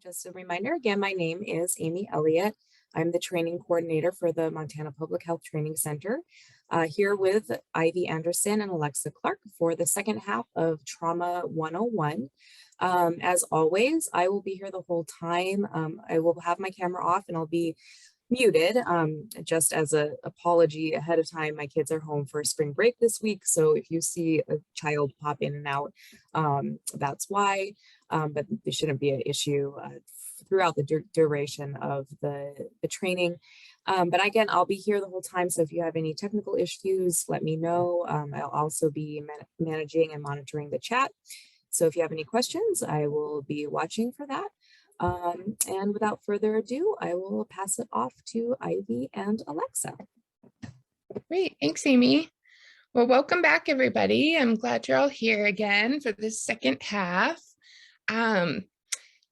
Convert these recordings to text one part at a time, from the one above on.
Just a reminder again, my name is Amy Elliott. I'm the training coordinator for the Montana Public Health Training Center, here with Ivy Anderson and Alexa Clark for the second half of Trauma 101. As always, I will be here the whole time. I will have my camera off and I'll be muted. Just as an apology ahead of time, my kids are home for spring break this week. So if you see a child pop in and out, that's why. But there shouldn't be an issue throughout the duration of the training. But again, I'll be here the whole time. So if you have any technical issues, let me know. I'll also be managing and monitoring the chat. So if you have any questions, I will be watching for that. And without further ado, I will pass it off to Ivy and Alexa. Great, thanks, Amy. Well, welcome back, everybody. I'm glad you're all here again for this second half.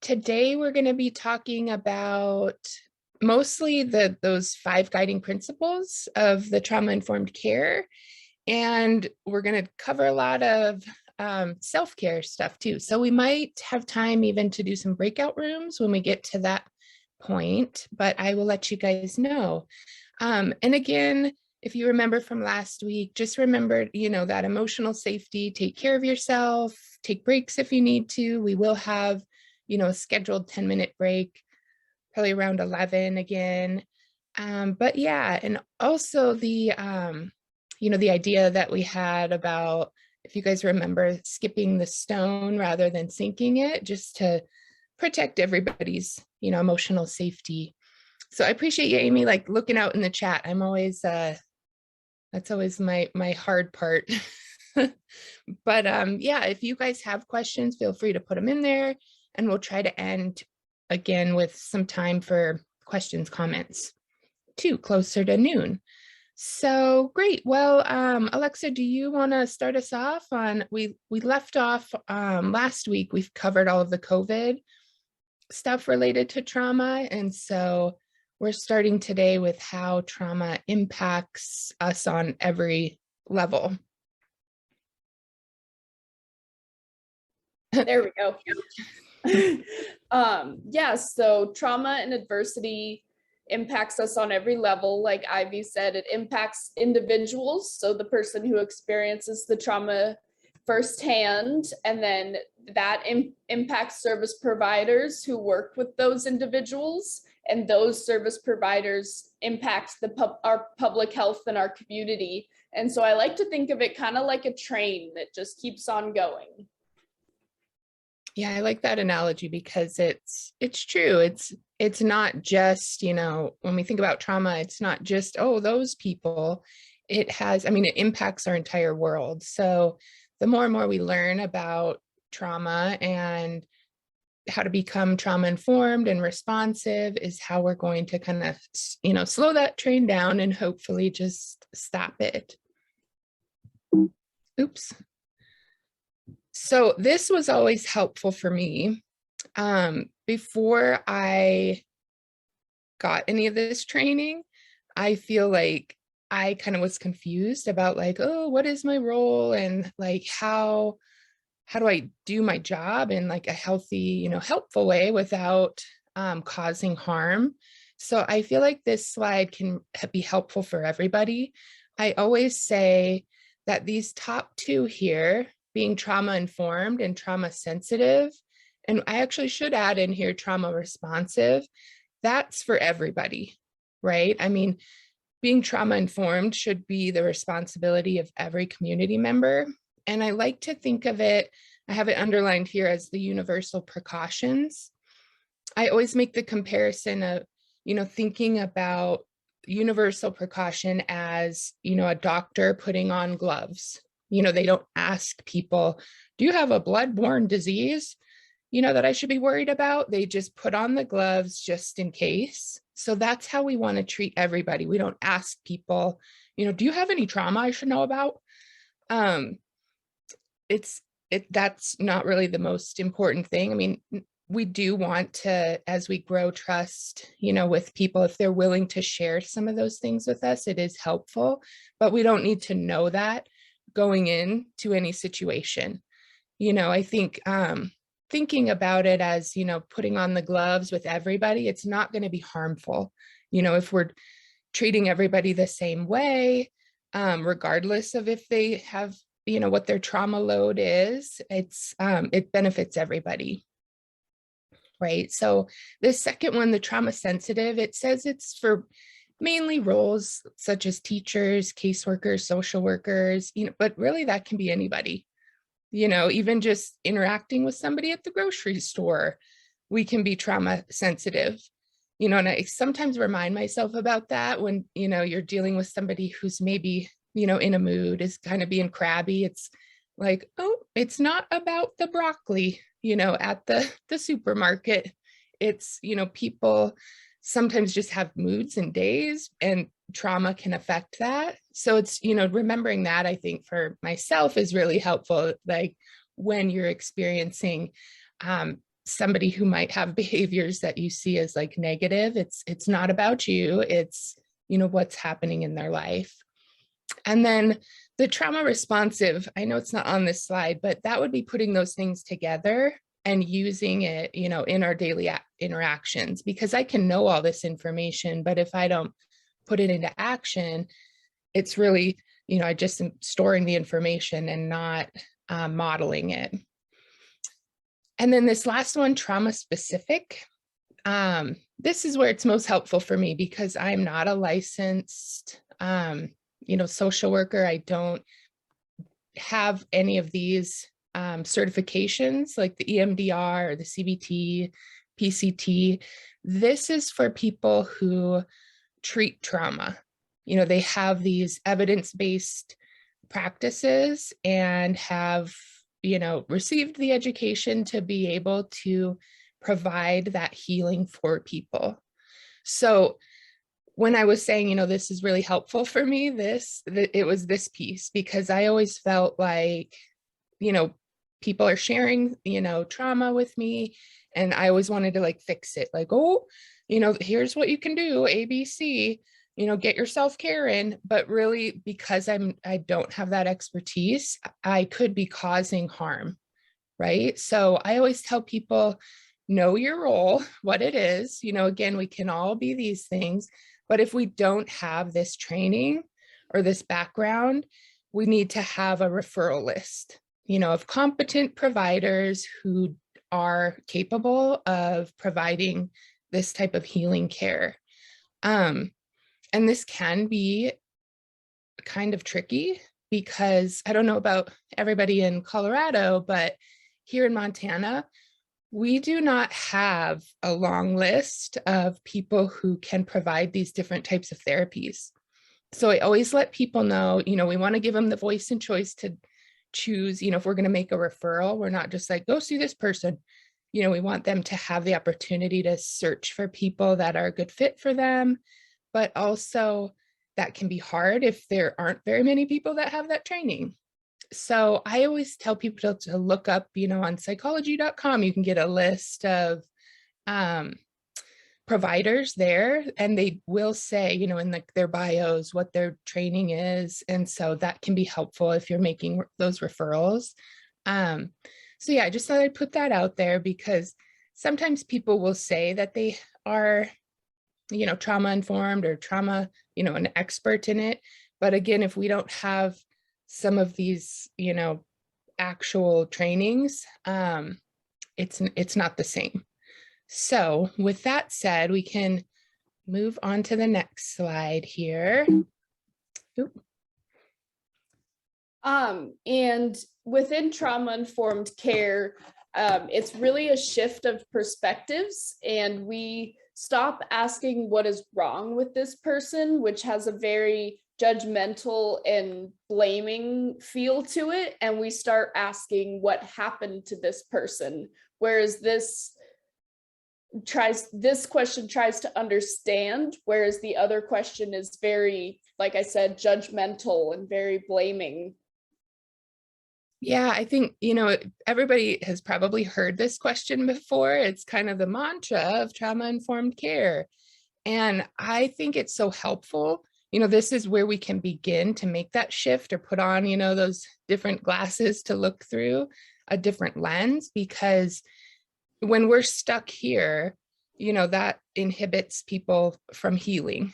Today, we're going to be talking about mostly those 5 guiding principles of the trauma-informed care. And we're going to cover a lot of self-care stuff too. So we might have time even to do some breakout rooms when we get to that point, but I will let you guys know. And again, if you remember from last week, just remember, that emotional safety, take care of yourself, take breaks if you need to. We will have, a scheduled 10-minute break, probably around 11 again. But yeah, and also the, the idea that we had about, if you guys remember, skipping the stone rather than sinking it, just to protect everybody's, emotional safety. So I appreciate you, Amy, like looking out in the chat. I'm always, that's always my hard part. But yeah, if you guys have questions, feel free to put them in there and we'll try to end again with some time for questions, comments too, closer to noon. So great. Well, Alexa, do you want to start us off on, we left off last week, we've covered all of the COVID stuff related to trauma. And so we're starting today with how trauma impacts us on every level. There we go. Yeah, so trauma and adversity impacts us on every level. Like Ivy said, it impacts individuals, so the person who experiences the trauma firsthand, and then that impacts service providers who work with those individuals, and those service providers impact our public health and our community. And so I like to think of it kind of like a train that just keeps on going. Yeah, I like that analogy because it's true. It's not just, when we think about trauma, it's not just, oh, those people. It has, it impacts our entire world. So the more and more we learn about trauma and how to become trauma informed and responsive is how we're going to kind of, slow that train down and hopefully just stop it. Oops. So this was always helpful for me. Before I got any of this training, I feel like I kind of was confused about like, oh, what is my role? And like, how do I do my job in like a healthy, helpful way without causing harm? So I feel like this slide can be helpful for everybody. I always say that these top 2 here, being trauma informed and trauma sensitive, and I actually should add in here trauma responsive, that's for everybody, right? Being trauma informed should be the responsibility of every community member. And I like to think of it, I have it underlined here as the universal precautions. I always make the comparison of, thinking about universal precaution as, a doctor putting on gloves. They don't ask people, do you have a blood-borne disease, that I should be worried about? They just put on the gloves just in case. So that's how we want to treat everybody. We don't ask people, do you have any trauma I should know about? That's not really the most important thing. We do want to, as we grow trust, with people, if they're willing to share some of those things with us, it is helpful, but we don't need to know that going into any situation. I think thinking about it as, putting on the gloves with everybody, it's not going to be harmful. If we're treating everybody the same way, regardless of if they have, what their trauma load is, it benefits everybody. Right. So the second one, the trauma sensitive, it says it's for mainly roles such as teachers, caseworkers, social workers, but really that can be anybody, even just interacting with somebody at the grocery store, we can be trauma sensitive, and I sometimes remind myself about that when, you're dealing with somebody who's maybe, in a mood, is kind of being crabby. It's like, oh, it's not about the broccoli, at the supermarket. It's, people sometimes just have moods and days, and trauma can affect that. So it's, remembering that, I think, for myself is really helpful. Like when you're experiencing somebody who might have behaviors that you see as like negative, it's not about you, it's, what's happening in their life. And then the trauma responsive, I know it's not on this slide, but that would be putting those things together and using it, in our daily interactions, because I can know all this information, but if I don't put it into action, it's really, I just am storing the information and not modeling it. And then this last one, trauma specific. This is where it's most helpful for me because I'm not a licensed, social worker. I don't have any of these certifications like the EMDR or the CBT, PCT. This is for people who treat trauma. They have these evidence-based practices and have, received the education to be able to provide that healing for people. So when I was saying, this is really helpful for me, it was this piece, because I always felt like, people are sharing, trauma with me, and I always wanted to like fix it. Like, oh, here's what you can do, ABC, get yourself care in. But really, because I don't have that expertise, I could be causing harm, right? So I always tell people, know your role, what it is. Again, we can all be these things, but if we don't have this training or this background, we need to have a referral list, of competent providers who are capable of providing this type of healing care. And this can be kind of tricky because I don't know about everybody in Colorado, but here in Montana, we do not have a long list of people who can provide these different types of therapies. So I always let people know, we want to give them the voice and choice to choose, if we're going to make a referral, we're not just like, go see this person. We want them to have the opportunity to search for people that are a good fit for them, but also that can be hard if there aren't very many people that have that training. So I always tell people to look up, on psychology.com, you can get a list of providers there, and they will say, in their bios, what their training is. And so that can be helpful if you're making those referrals. So yeah, I just thought I'd put that out there because sometimes people will say that they are, trauma informed or trauma, an expert in it. But again, if we don't have some of these, actual trainings, it's not the same. So with that said, we can move on to the next slide here. Oop. And within trauma-informed care, it's really a shift of perspectives, and we stop asking what is wrong with this person, which has a very judgmental and blaming feel to it, and we start asking what happened to this person, whereas this question tries to understand, whereas the other question is very, like I said, judgmental and very blaming. Yeah, I think, everybody has probably heard this question before. It's kind of the mantra of trauma-informed care. And I think it's so helpful. This is where we can begin to make that shift or put on, those different glasses to look through. a different lens, because when we're stuck here, that inhibits people from healing,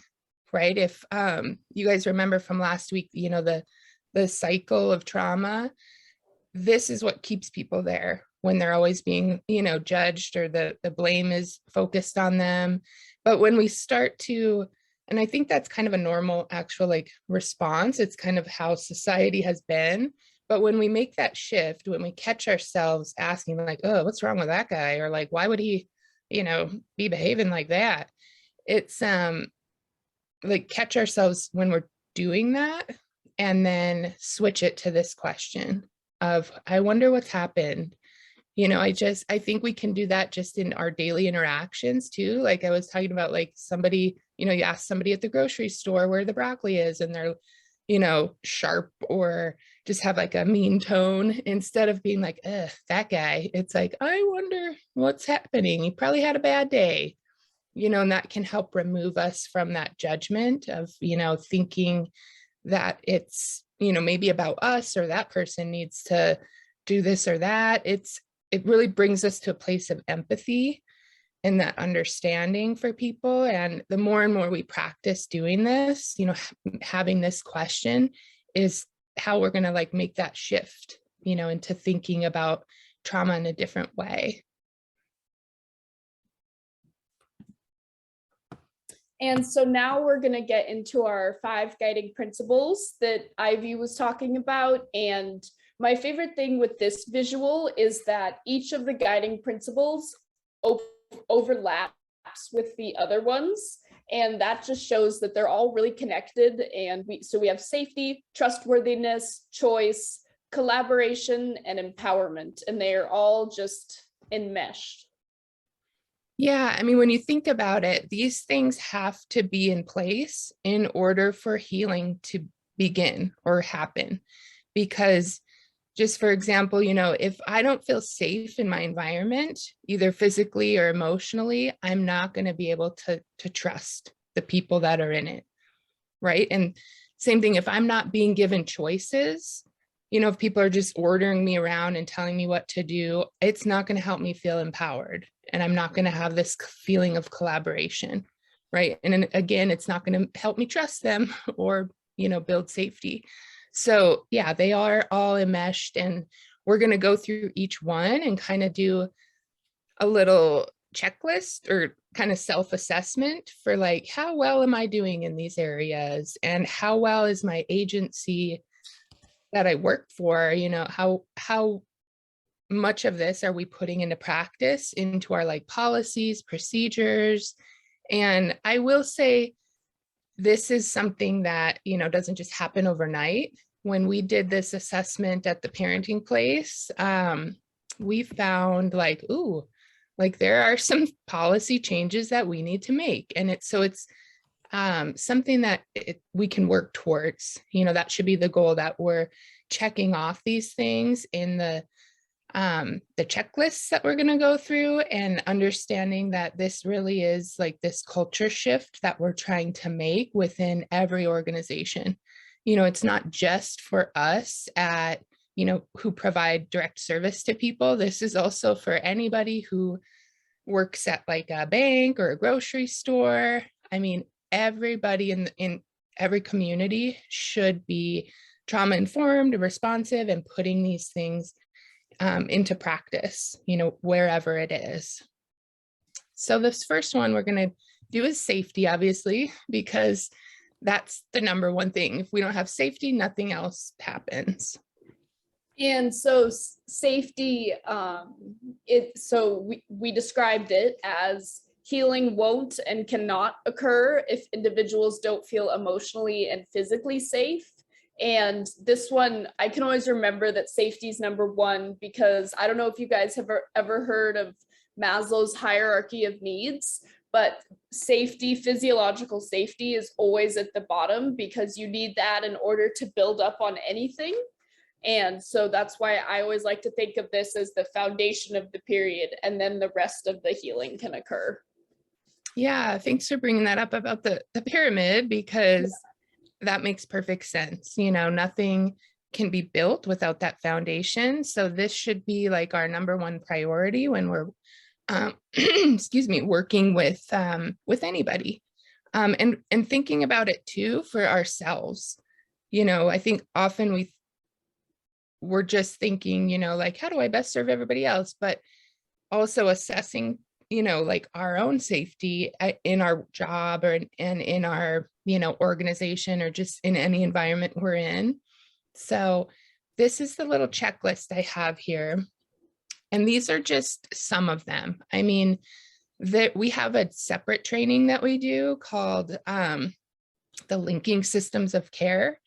right? If you guys remember from last week, the cycle of trauma, this is what keeps people there when they're always being, judged, or the blame is focused on them. But when we start to, and I think that's kind of a normal actual like response, it's kind of how society has been. But when we make that shift, when we catch ourselves asking like, oh, what's wrong with that guy? Or like, why would he, be behaving like that? It's like catch ourselves when we're doing that, and then switch it to this question of, I wonder what's happened. I think we can do that just in our daily interactions too. Like I was talking about, like somebody, you ask somebody at the grocery store where the broccoli is, and they're, sharp, or just have like a mean tone, instead of being like, ugh, that guy. It's like, I wonder what's happening. He probably had a bad day, and that can help remove us from that judgment of, thinking that it's, maybe about us, or that person needs to do this or that. It really brings us to a place of empathy and that understanding for people. And the more and more we practice doing this, having this question is how we're going to like make that shift, into thinking about trauma in a different way. And so now we're going to get into our 5 guiding principles that Ivy was talking about. And my favorite thing with this visual is that each of the guiding principles overlaps with the other ones. And that just shows that they're all really connected. And we have safety, trustworthiness, choice, collaboration, and empowerment. And they are all just enmeshed. Yeah, I mean, when you think about it, these things have to be in place in order for healing to begin or happen. Because just for example, if I don't feel safe in my environment, either physically or emotionally, I'm not going to be able to trust the people that are in it, right? And same thing, if I'm not being given choices, if people are just ordering me around and telling me what to do, it's not going to help me feel empowered. And I'm not going to have this feeling of collaboration, right? And then again, it's not going to help me trust them or, build safety. So yeah, they are all enmeshed, and we're going to go through each one and kind of do a little checklist or kind of self-assessment for like, how well am I doing in these areas? And how well is my agency that I work for, how much of this are we putting into practice into our like policies, procedures? And I will say, this is something that, doesn't just happen overnight. When we did this assessment at the parenting place, we found like, ooh, like there are some policy changes that we need to make. And it's something that we can work towards. That should be the goal, that we're checking off these things in the checklists that we're going to go through, and understanding that this really is like this culture shift that we're trying to make within every organization. It's not just for us at, who provide direct service to people. This is also for anybody who works at like a bank or a grocery store. I mean, everybody in every community should be trauma informed, responsive, and putting these things into practice, wherever it is. So this first one we're going to do is safety, obviously, because that's the number one thing. If we don't have safety, nothing else happens. And so safety, we described it as healing won't and cannot occur if individuals don't feel emotionally and physically safe. And this one, I can always remember that safety is number one, because I don't know if you guys have ever heard of Maslow's hierarchy of needs, but safety, physiological safety, is always at the bottom, because you need that in order to build up on anything. And so that's why I always like to think of this as the foundation of the period, and then the rest of the healing can occur. Yeah, thanks for bringing that up about the pyramid, because that makes perfect sense. Nothing can be built without that foundation. So this should be like our number one priority when we're, excuse me, working with anybody. And thinking about it too for ourselves. You know, I think often we're just thinking, you know, like, how do I best serve everybody else? But also assessing, you know, like our own safety in our job and in our, you know, organization or just in any environment we're in. So this is the little checklist I have here. And these are just some of them. I mean, that we have a separate training that we do called the Linking Systems of Care.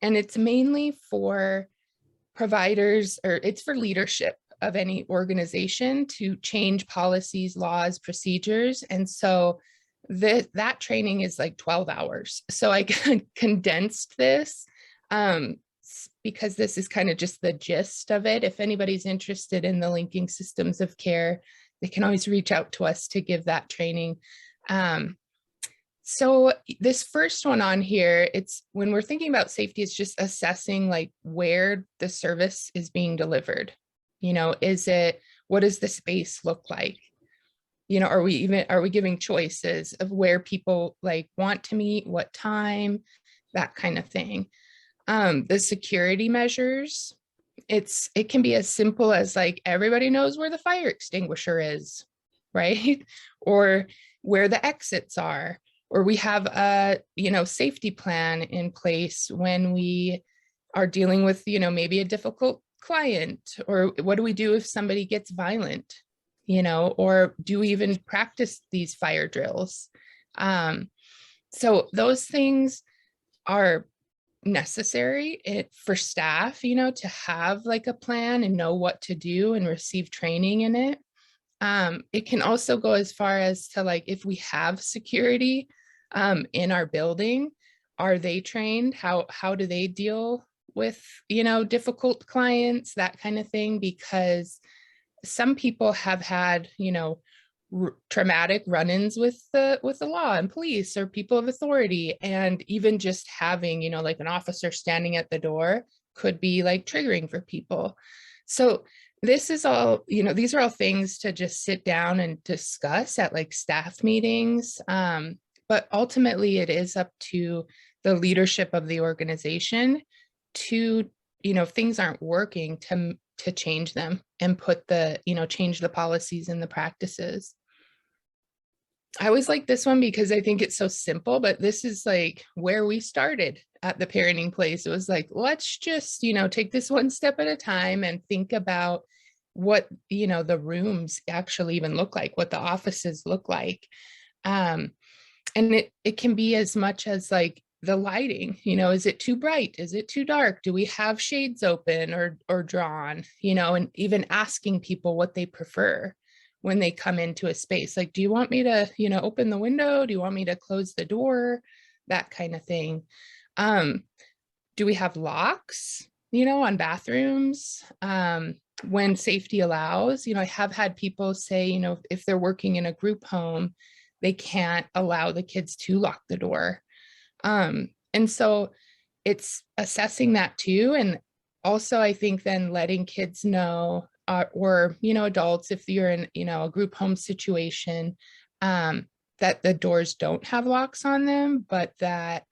And it's mainly for providers, or it's for leadership of any organization to change policies, laws, procedures. And so that training is like 12 hours. So I condensed this because this is kind of just the gist of it. If anybody's interested in the Linking Systems of Care, they can always reach out to us to give that training. So this first one on here, it's when we're thinking about safety, it's just assessing like where the service is being delivered. You know, what does the space look like? You know, are we giving choices of where people like want to meet, what time, that kind of thing. The security measures, it can be as simple as like everybody knows where the fire extinguisher is, right? Or where the exits are. Or we have a, you know, safety plan in place when we are dealing with, you know, maybe a difficult client, or what do we do if somebody gets violent, you know, or do we even practice these fire drills? So those things are necessary for staff, you know, to have like a plan and know what to do and receive training in it. It can also go as far as to like, if we have security in our building, are they trained? How do they deal with, you know, difficult clients, that kind of thing? Because some people have had, you know, traumatic run-ins with the law and police or people of authority, and even just having, you know, like an officer standing at the door could be like triggering for people. So this is all, you know, these are all things to just sit down and discuss at like staff meetings. But ultimately it is up to the leadership of the organization to, you know, if things aren't working, to change them and put the, you know, change the policies and the practices. I always like this one because I think it's so simple, but this is like where we started at the Parenting Place. It was like, let's just, you know, take this one step at a time and think about what, you know, the rooms actually even look like, what the offices look like. And it can be as much as like the lighting, you know, is it too bright? Is it too dark? Do we have shades open or drawn, you know, and even asking people what they prefer when they come into a space. Like, do you want me to, you know, open the window? Do you want me to close the door? That kind of thing. Do we have locks, you know, on bathrooms? When safety allows, you know, I have had people say, you know, if they're working in a group home, they can't allow the kids to lock the door. And so it's assessing that too. And also I think then letting kids know, or, you know, adults, if you're in, you know, a group home situation, that the doors don't have locks on them, but that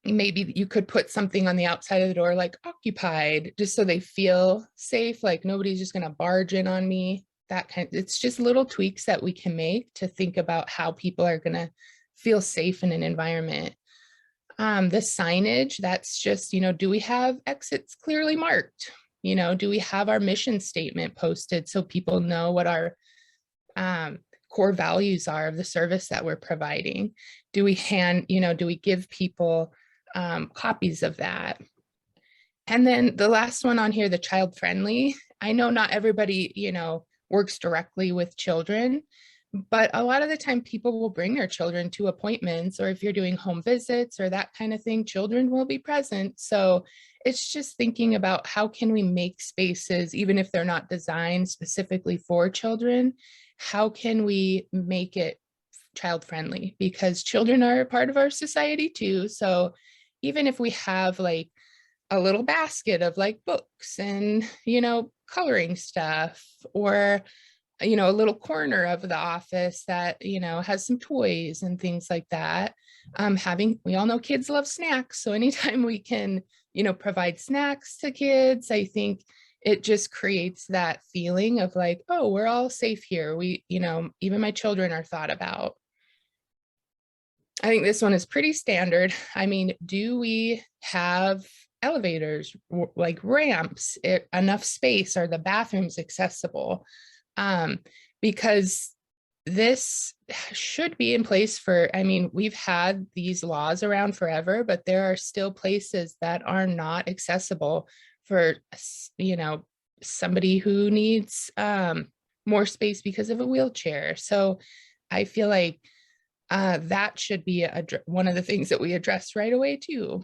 maybe you could put something on the outside of the door, like occupied, just so they feel safe, like nobody's just going to barge in on me. That kind, it's just little tweaks that we can make to think about how people are going to feel safe in an environment. The signage, that's just, you know, do we have exits clearly marked? You know, do we have our mission statement posted so people know what our core values are of the service that we're providing? Do we do we give people copies of that? And then the last one on here, the child friendly. I know not everybody, you know, works directly with children, but a lot of the time people will bring their children to appointments, or if you're doing home visits or that kind of thing, children will be present. So it's just thinking about how can we make spaces, even if they're not designed specifically for children, how can we make it child friendly? Because children are a part of our society too. So even if we have like a little basket of like books and, you know, coloring stuff, or, you know, a little corner of the office that, you know, has some toys and things like that. We all know kids love snacks. So anytime we can, you know, provide snacks to kids, I think it just creates that feeling of like, oh, we're all safe here. We, you know, even my children are thought about. I think this one is pretty standard. I mean, do we have elevators, like ramps, enough space? Are the bathrooms accessible? Because this should be in place for, I mean, we've had these laws around forever, but there are still places that are not accessible for, you know, somebody who needs more space because of a wheelchair. So I feel like that should be one of the things that we address right away too.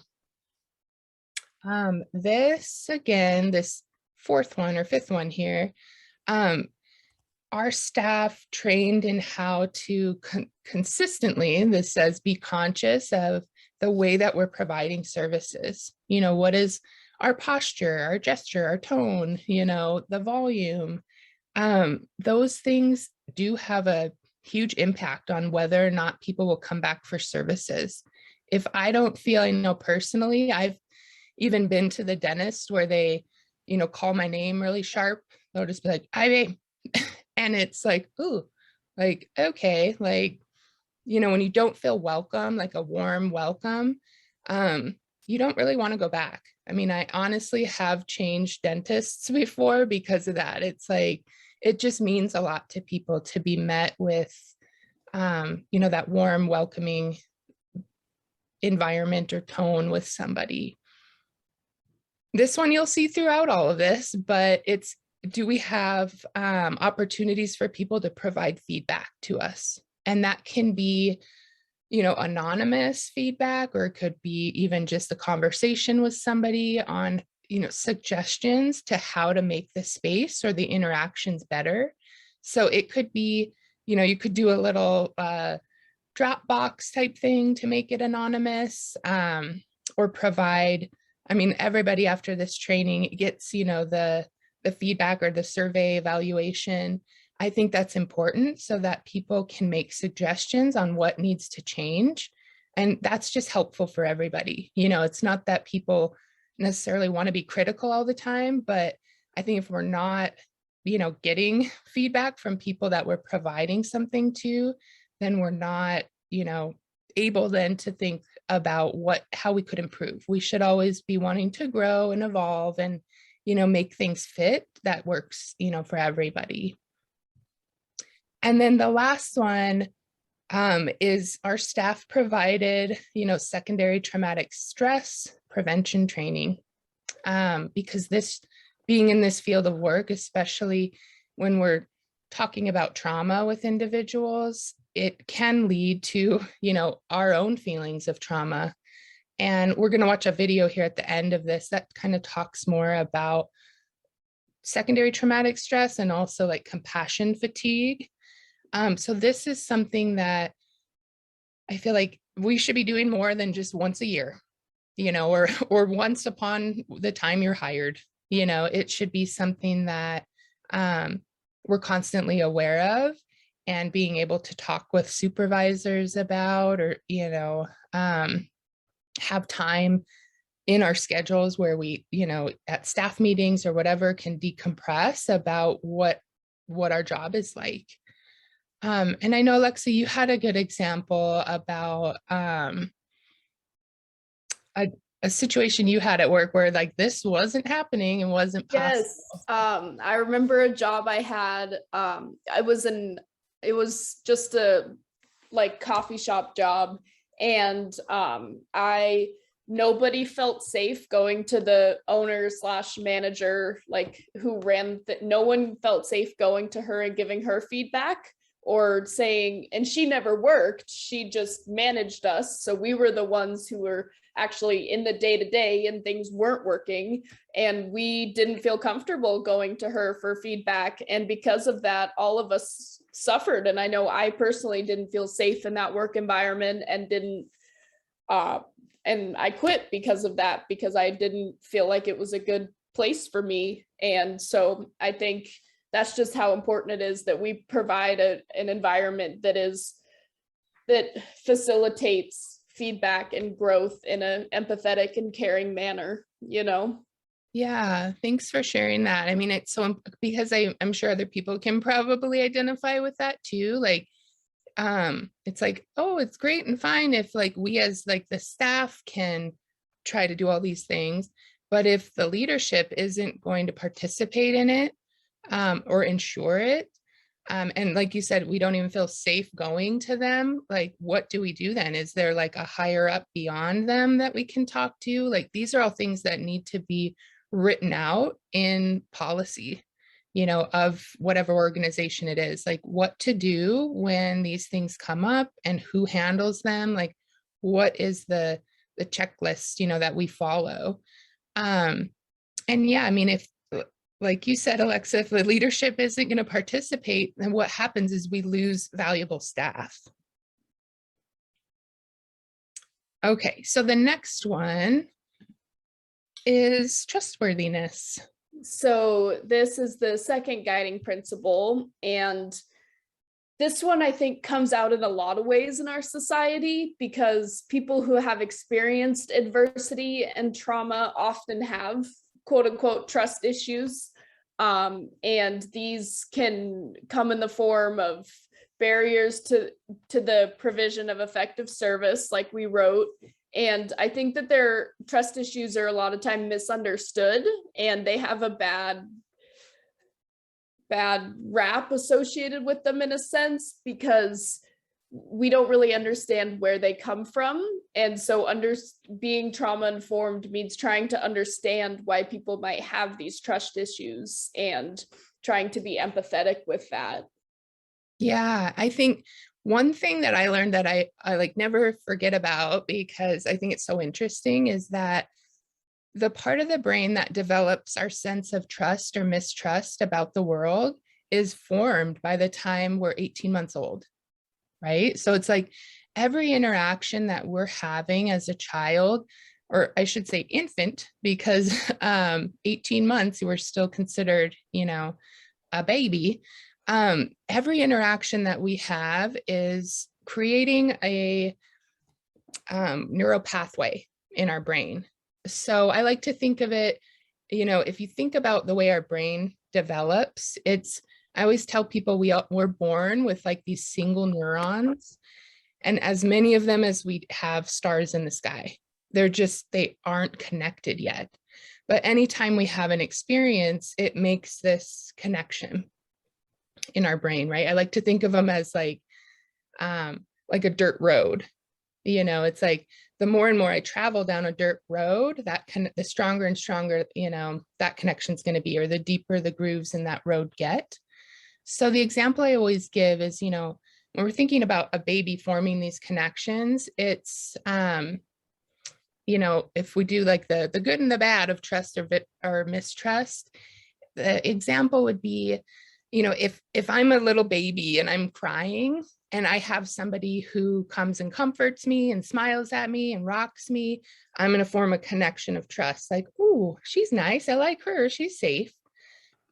This again, this fourth one or fifth one here, our staff trained in how to consistently, and this says, be conscious of the way that we're providing services. You know, what is our posture, our gesture, our tone, you know, the volume. Those things do have a huge impact on whether or not people will come back for services. If I don't feel, I know personally, I've even been to the dentist where they, you know, call my name really sharp. They'll just be like, Ivy. And it's like, ooh, like, okay, like, you know, when you don't feel welcome, like a warm welcome, you don't really want to go back. I mean, I honestly have changed dentists before because of that. It's like, it just means a lot to people to be met with, you know, that warm, welcoming environment or tone with somebody. This one you'll see throughout all of this, but it's, do we have opportunities for people to provide feedback to us? And that can be, you know, anonymous feedback, or it could be even just a conversation with somebody on, you know, suggestions to how to make the space or the interactions better. So it could be, you know, you could do a little Dropbox type thing to make it anonymous, or provide, I mean, everybody after this training gets, you know, the feedback or the survey evaluation. I think that's important so that people can make suggestions on what needs to change. And that's just helpful for everybody. You know, it's not that people necessarily want to be critical all the time, but I think if we're not, you know, getting feedback from people that we're providing something to, then we're not, you know, able then to think about how we could improve. We should always be wanting to grow and evolve and, you know, make things fit that works, you know, for everybody. And then the last one is our staff provided, you know, secondary traumatic stress prevention training, because this, being in this field of work, especially when we're talking about trauma with individuals, it can lead to, you know, our own feelings of trauma. And we're going to watch a video here at the end of this that kind of talks more about secondary traumatic stress and also like compassion fatigue. So this is something that I feel like we should be doing more than just once a year, you know, or once upon the time you're hired. You know, it should be something that we're constantly aware of and being able to talk with supervisors about, or, you know, have time in our schedules where we, you know, at staff meetings or whatever, can decompress about what our job is like. And I know, Alexa, you had a good example about a situation you had at work where like this wasn't happening and wasn't possible. Yes, I remember a job I had. It was just a like coffee shop job, and nobody felt safe going to the owner / manager, like who ran that. No one felt safe going to her and giving her feedback or saying, and she never worked, she just managed us. So we were the ones who were actually in the day-to-day and things weren't working, and we didn't feel comfortable going to her for feedback. And because of that, all of us suffered. And I know I personally didn't feel safe in that work environment and didn't and I quit because of that, because I didn't feel like it was a good place for me. And so I think that's just how important it is that we provide an environment that facilitates feedback and growth in an empathetic and caring manner, you know? Yeah, thanks for sharing that. I mean, it's so because I'm sure other people can probably identify with that too. Like, it's like, oh, it's great and fine if like we as like the staff can try to do all these things, but if the leadership isn't going to participate in it, or ensure it, and like you said, we don't even feel safe going to them, like what do we do then? Is there like a higher up beyond them that we can talk to? Like these are all things that need to be written out in policy, you know, of whatever organization it is, like what to do when these things come up and who handles them, like what is the checklist, you know, that we follow. And yeah, I mean, if like you said, Alexa, if the leadership isn't going to participate, then what happens is we lose valuable staff. Okay, so the next one is trustworthiness. So this is the second guiding principle. And this one, I think, comes out in a lot of ways in our society, because people who have experienced adversity and trauma often have quote unquote trust issues. And these can come in the form of barriers to the provision of effective service, like we wrote. And I think that their trust issues are a lot of time misunderstood, and they have a bad rap associated with them in a sense, because we don't really understand where they come from. And so being trauma informed means trying to understand why people might have these trust issues and trying to be empathetic with that. Yeah, I think one thing that I learned that I like never forget about, because I think it's so interesting, is that the part of the brain that develops our sense of trust or mistrust about the world is formed by the time we're 18 months old, right? So it's like every interaction that we're having as a child, or I should say infant, because 18 months, we're still considered, you know, a baby. Every interaction that we have is creating a neural pathway in our brain. So I like to think of it, you know, if you think about the way our brain develops, I always tell people we're born with like these single neurons, and as many of them as we have stars in the sky. They aren't connected yet. But anytime we have an experience, it makes this connection in our brain, right? I like to think of them as like a dirt road. You know, it's like the more and more I travel down a dirt road, the stronger and stronger, you know, that connection is going to be, or the deeper the grooves in that road get. So the example I always give is, you know, when we're thinking about a baby forming these connections, it's, you know, if we do like the good and the bad of trust or mistrust, the example would be, you know, if I'm a little baby and I'm crying, and I have somebody who comes and comforts me and smiles at me and rocks me, I'm going to form a connection of trust. Like, oh, she's nice. I like her. She's safe.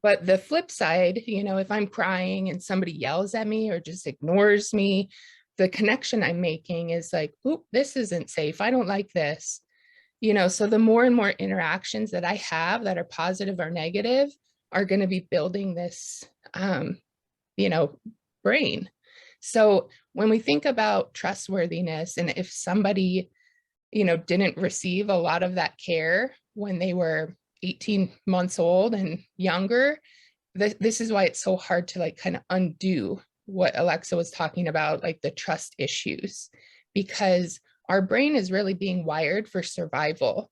But the flip side, you know, if I'm crying and somebody yells at me or just ignores me, the connection I'm making is like, oh, this isn't safe. I don't like this. You know, so the more and more interactions that I have that are positive or negative are going to be building this, you know, brain. So when we think about trustworthiness, and if somebody, you know, didn't receive a lot of that care when they were 18 months old and younger, this is why it's so hard to like kind of undo what Alexa was talking about, like the trust issues, because our brain is really being wired for survival.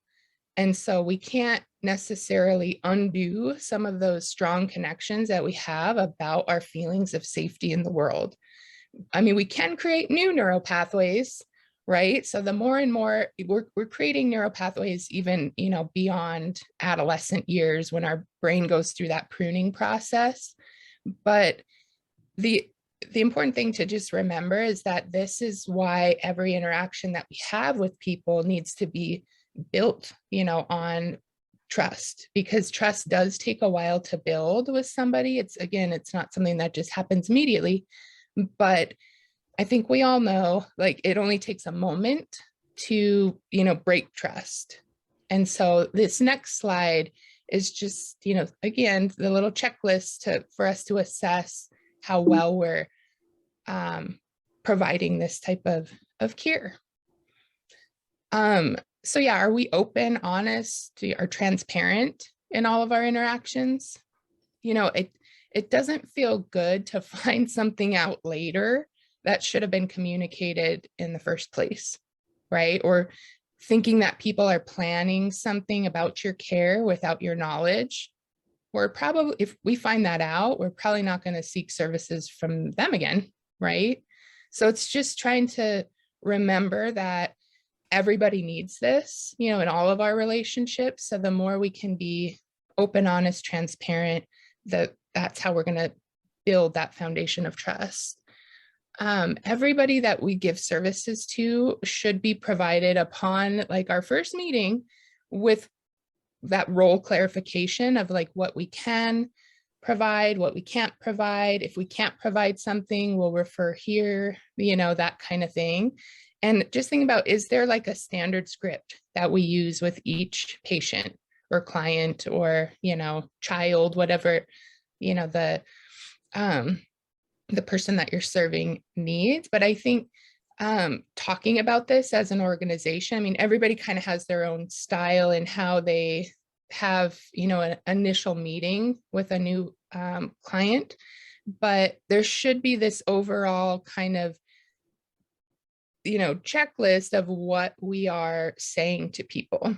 And so we can't necessarily undo some of those strong connections that we have about our feelings of safety in the world. I mean, we can create new neural pathways, right? So the more and more we're creating neural pathways, even, you know, beyond adolescent years when our brain goes through that pruning process. But the important thing to just remember is that this is why every interaction that we have with people needs to be built, on trust, because trust does take a while to build with somebody. It's not something that just happens immediately, but I think we all know, like, it only takes a moment to, break trust. And so this next slide is just, again, the little checklist for us to assess how well we're providing this type of care. So yeah, are we open, honest, or transparent in all of our interactions? It doesn't feel good to find something out later that should have been communicated in the first place, right? Or thinking that people are planning something about your care without your knowledge. If we find that out, we're probably not going to seek services from them again, right? So it's just trying to remember that everybody needs this, in all of our relationships. So the more we can be open, honest, transparent, that's how we're going to build that foundation of trust. Everybody that we give services to should be provided upon like our first meeting with that role clarification of like what we can provide, what we can't provide. If we can't provide something, we'll refer here, that kind of thing. And just think about, is there like a standard script that we use with each patient or client or, child, whatever, the person that you're serving needs. But I think talking about this as an organization, I mean, everybody kind of has their own style and how they have, an initial meeting with a new client, but there should be this overall kind of, checklist of what we are saying to people.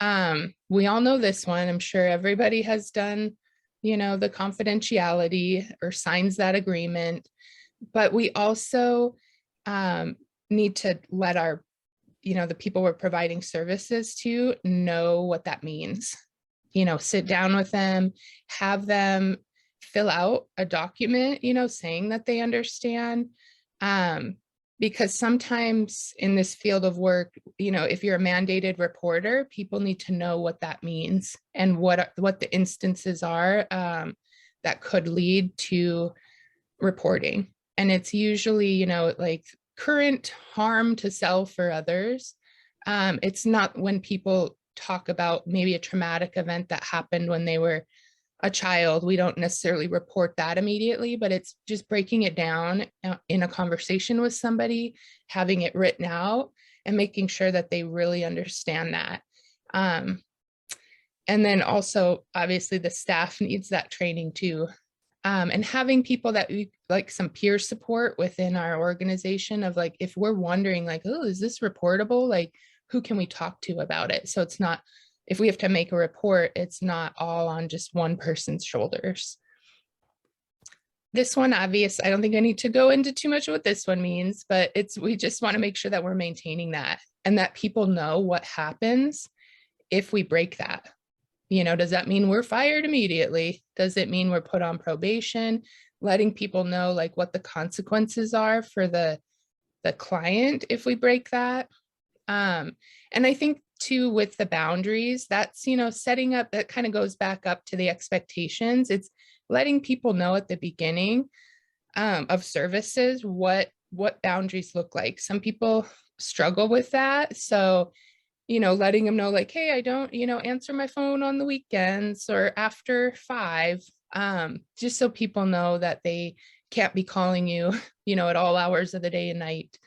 We all know this one. I'm sure everybody has done, the confidentiality or signs that agreement, but we also need to let our, the people we're providing services to know what that means. Sit down with them, have them fill out a document, saying that they understand. Because sometimes in this field of work, if you're a mandated reporter, people need to know what that means and what the instances are that could lead to reporting. And it's usually, like current harm to self or others. It's not when people talk about maybe a traumatic event that happened when they were a child. We don't necessarily report that immediately, but it's just breaking it down in a conversation with somebody, having it written out and making sure that they really understand that. And then also, obviously, the staff needs that training too. And having people that we like some peer support within our organization of like, if we're wondering like, oh, is this reportable? Like, who can we talk to about it? So it's not, if we have to make a report, it's not all on just one person's shoulders. This one, obvious, I don't think I need to go into too much what this one means, but we just want to make sure that we're maintaining that and that people know what happens if we break that. Does that mean we're fired immediately? Does it mean we're put on probation? Letting people know like what the consequences are for the client if we break that. And I think too, with the boundaries, that's, setting up, that kind of goes back up to the expectations. It's letting people know at the beginning of services what boundaries look like. Some people struggle with that. So, letting them know like, hey, I don't, answer my phone on the weekends or after 5, just so people know that they can't be calling you, at all hours of the day and night.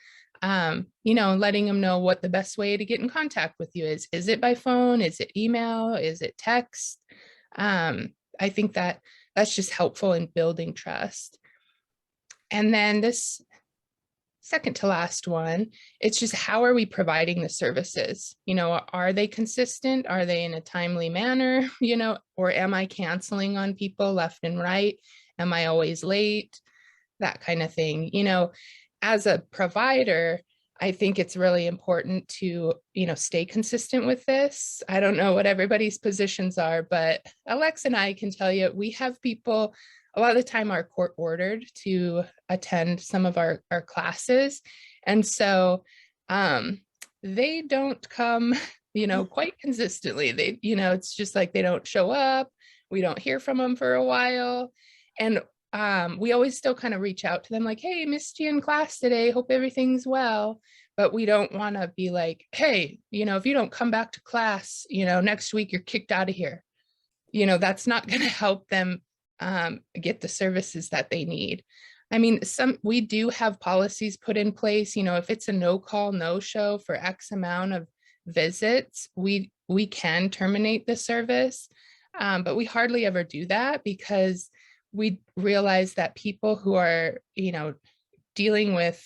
Letting them know what the best way to get in contact with you is. Is it by phone? Is it email? Is it text? I think that's just helpful in building trust. And then this second to last one, it's just how are we providing the services? Are they consistent? Are they in a timely manner? Or am I canceling on people left and right? Am I always late? That kind of thing. As a provider, I think it's really important to, stay consistent with this. I don't know what everybody's positions are, but Alex and I can tell you, we have people a lot of the time are court ordered to attend some of our classes. And so they don't come, quite consistently. It's just like they don't show up. We don't hear from them for a while. And we always still kind of reach out to them like, hey, missed you in class today. Hope everything's well. But we don't want to be like, hey, if you don't come back to class, next week you're kicked out of here. That's not going to help them get the services that they need. I mean, we do have policies put in place, if it's a no call, no show for X amount of visits, we can terminate the service. But we hardly ever do that because we realize that people who are, dealing with,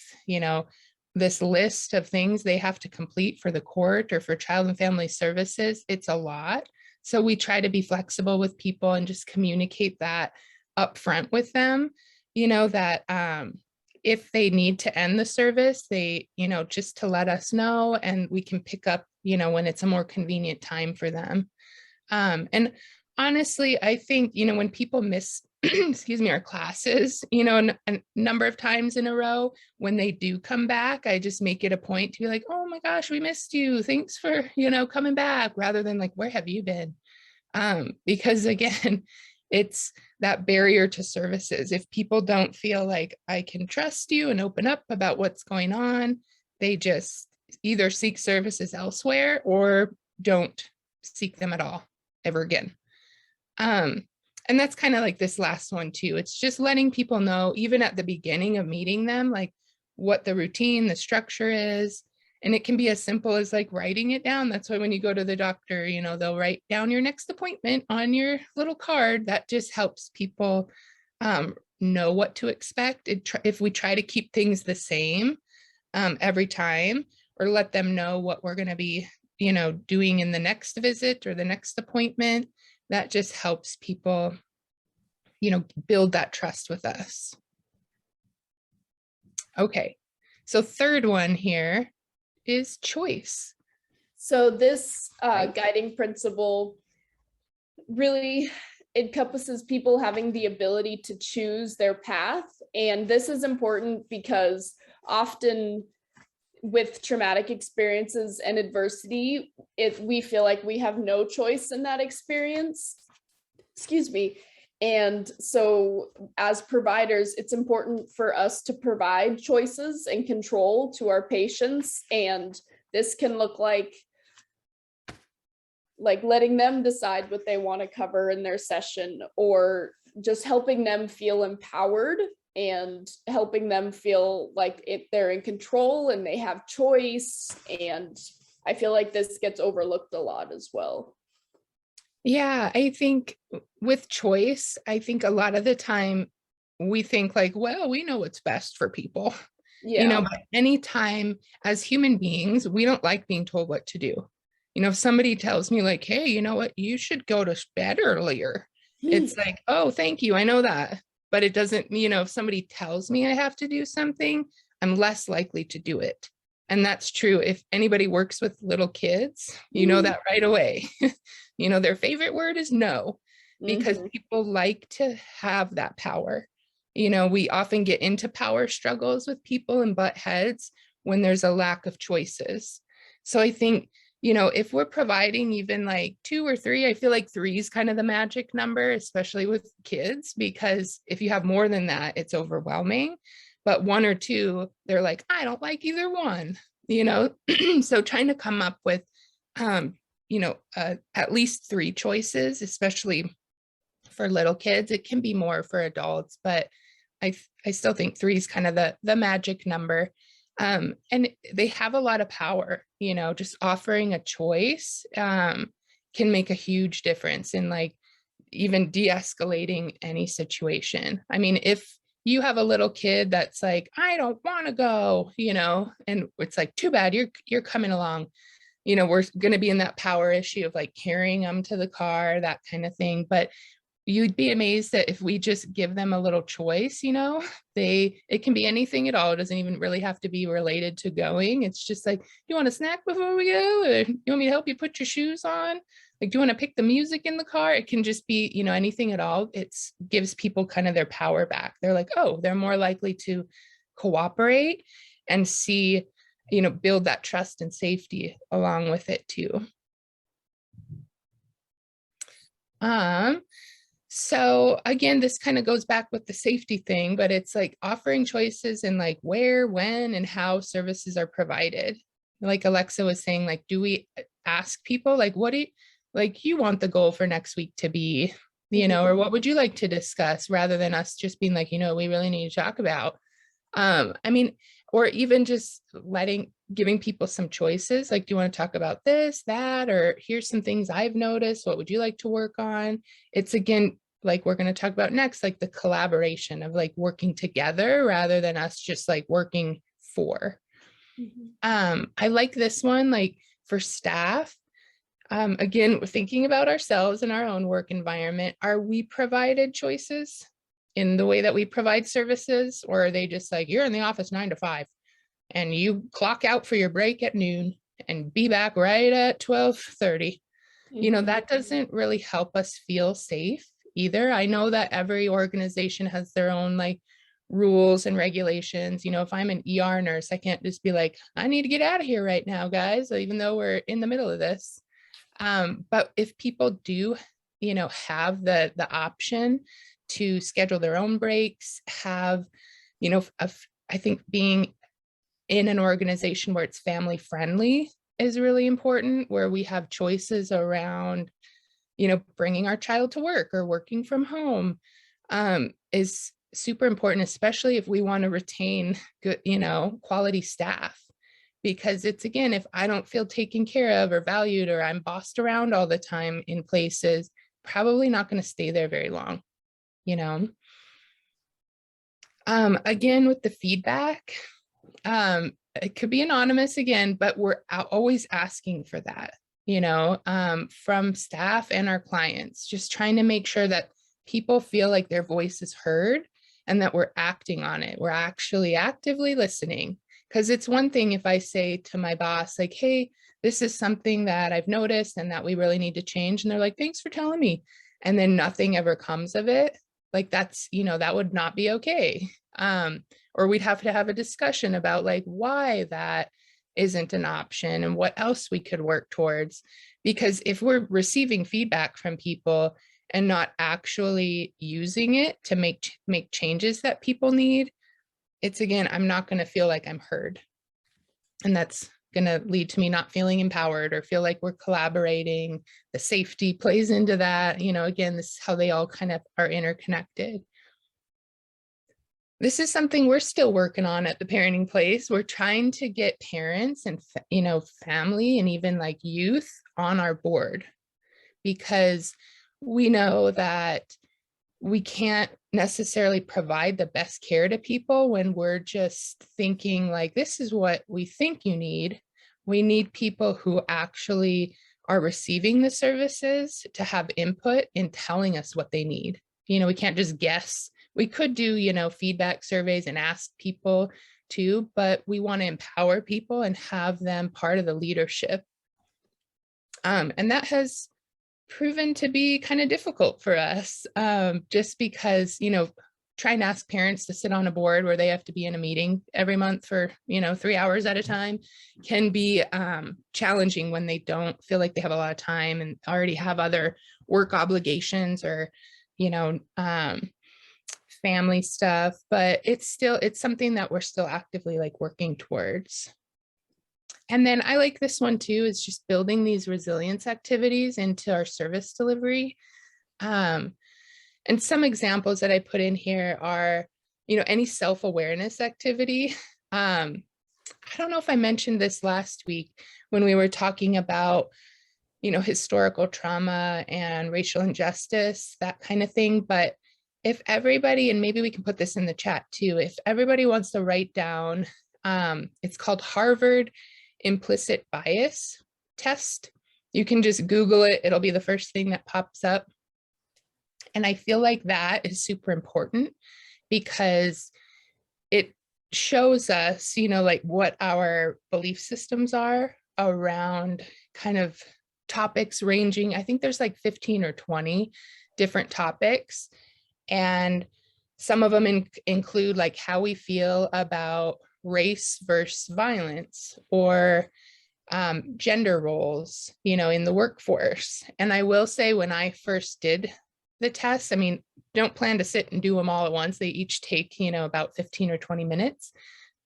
this list of things they have to complete for the court or for child and family services, it's a lot. So we try to be flexible with people and just communicate that upfront with them, that if they need to end the service, they, just to let us know and we can pick up, when it's a more convenient time for them. And honestly, I think, when people miss, excuse me, our classes, a number of times in a row, when they do come back, I just make it a point to be like, oh my gosh, we missed you. Thanks for, coming back, rather than like, where have you been? Because again, it's that barrier to services. If people don't feel like I can trust you and open up about what's going on, they just either seek services elsewhere or don't seek them at all ever again. And that's kind of like this last one too. It's just letting people know, even at the beginning of meeting them, like what the routine, the structure is. And it can be as simple as like writing it down. That's why when you go to the doctor, they'll write down your next appointment on your little card. That just helps people know what to expect. If we try to keep things the same every time, or let them know what we're going to be, doing in the next visit or the next appointment, that just helps people, build that trust with us. Okay, so third one here is choice. So this guiding principle really encompasses people having the ability to choose their path. And this is important because often with traumatic experiences and adversity, we feel like we have no choice in that experience. Excuse me. And so as providers, it's important for us to provide choices and control to our patients. And this can look like letting them decide what they want to cover in their session, or just helping them feel empowered and helping them feel like they're in control and they have choice. And I feel like this gets overlooked a lot as well. Yeah, I think with choice, I think a lot of the time we think like, well, we know what's best for people. Yeah. But anytime as human beings, we don't like being told what to do. If somebody tells me like, hey, you know what, you should go to bed earlier. It's like, oh, thank you. I know that. But it doesn't, if somebody tells me I have to do something, I'm less likely to do it. And that's true. If anybody works with little kids, you know that right away. Their favorite word is no, because people like to have that power. We often get into power struggles with people and butt heads when there's a lack of choices. So I think, if we're providing even like 2 or 3, I feel like 3 is kind of the magic number, especially with kids, because if you have more than that, it's overwhelming. But 1 or 2, they're like, I don't like either one, So trying to come up with, at least 3 choices, especially for little kids. It can be more for adults, but I still think 3 is kind of the magic number. And they have a lot of power, just offering a choice can make a huge difference in like even de-escalating any situation. I mean, if you have a little kid that's like, I don't want to go, and it's like, too bad, you're coming along. We're going to be in that power issue of like carrying them to the car, that kind of thing. But you'd be amazed that if we just give them a little choice, it can be anything at all. It doesn't even really have to be related to going. It's just like, you want a snack before we go? Or you want me to help you put your shoes on? like, do you want to pick the music in the car? It can just be, you know, anything at all. It's gives people kind of their power back. They're like, oh, they're more likely to cooperate and see, you know, build that trust and safety along with it too. So again, this kind of goes back with the safety thing, but it's like offering choices in like where, when, and how services are provided. Like Alexa was saying, like, do we ask people like, what do you, like, you want the goal for next week to be, you know, or what would you like to discuss, rather than us just being like, you know, we really need to talk about. I mean, or even just giving people some choices, like, do you want to talk about this, that, or here's some things I've noticed, what would you like to work on? It's again, like we're going to talk about next, like the collaboration of like working together rather than us just like working for. I like this one, like for staff. Again, we're thinking about ourselves and our own work environment. Are we provided choices in the way that we provide services, or are they just like, you're in the office 9 to 5 and you clock out for your break at noon and be back right at 12:30? You know, that doesn't really help us feel safe either. I know that every organization has their own like rules and regulations. You know, if I'm an ER nurse, I can't just be like, I need to get out of here right now, guys, even though we're in the middle of this. But if people do, you know, have the option to schedule their own breaks, have, you know, I think being in an organization where it's family friendly is really important, where we have choices around, you know, bringing our child to work or working from home, is super important, especially if we want to retain good, you know, quality staff. Because it's, again, if I don't feel taken care of or valued, or I'm bossed around all the time in places, probably not going to stay there very long, you know. Again, with the feedback, it could be anonymous again, but we're always asking for that, you know, from staff and our clients, just trying to make sure that people feel like their voice is heard and that we're acting on it. We're actually actively listening. Because it's one thing if I say to my boss, like, hey, this is something that I've noticed and that we really need to change. And they're like, thanks for telling me. And then nothing ever comes of it. Like, that's, you know, that would not be okay. Or we'd have to have a discussion about like why that isn't an option and what else we could work towards. Because if we're receiving feedback from people and not actually using it to make changes that people need, it's, again, I'm not going to feel like I'm heard. And that's going to lead to me not feeling empowered or feel like we're collaborating. The safety plays into that. You know, again, this is how they all kind of are interconnected. This is something we're still working on at the Parenting Place. We're trying to get parents and, you know, family and even like youth on our board, because we know that we can't necessarily provide the best care to people when we're just thinking like, this is what we think you need. We need people who actually are receiving the services to have input in telling us what they need. You know, we can't just guess. We could do, you know, feedback surveys and ask people too, but we want to empower people and have them part of the leadership. And that has proven to be kind of difficult for us, just because, you know, trying to ask parents to sit on a board where they have to be in a meeting every month for, you know, 3 hours at a time can be challenging when they don't feel like they have a lot of time and already have other work obligations or, you know, family stuff. But it's something that we're still actively like working towards. And then I like this one too, is just building these resilience activities into our service delivery. And some examples that I put in here are, you know, any self-awareness activity. I don't know if I mentioned this last week when we were talking about, you know, historical trauma and racial injustice, that kind of thing. But if everybody, and maybe we can put this in the chat too, if everybody wants to write down, it's called Harvard Implicit Bias Test. You can just Google it. It'll be the first thing that pops up. And I feel like that is super important because it shows us, you know, like what our belief systems are around kind of topics ranging, I think there's like 15 or 20 different topics. And some of them include like how we feel about race versus violence, or gender roles, in the workforce. And I will say, when I first did the tests, I mean, don't plan to sit and do them all at once. They each take, about 15 or 20 minutes.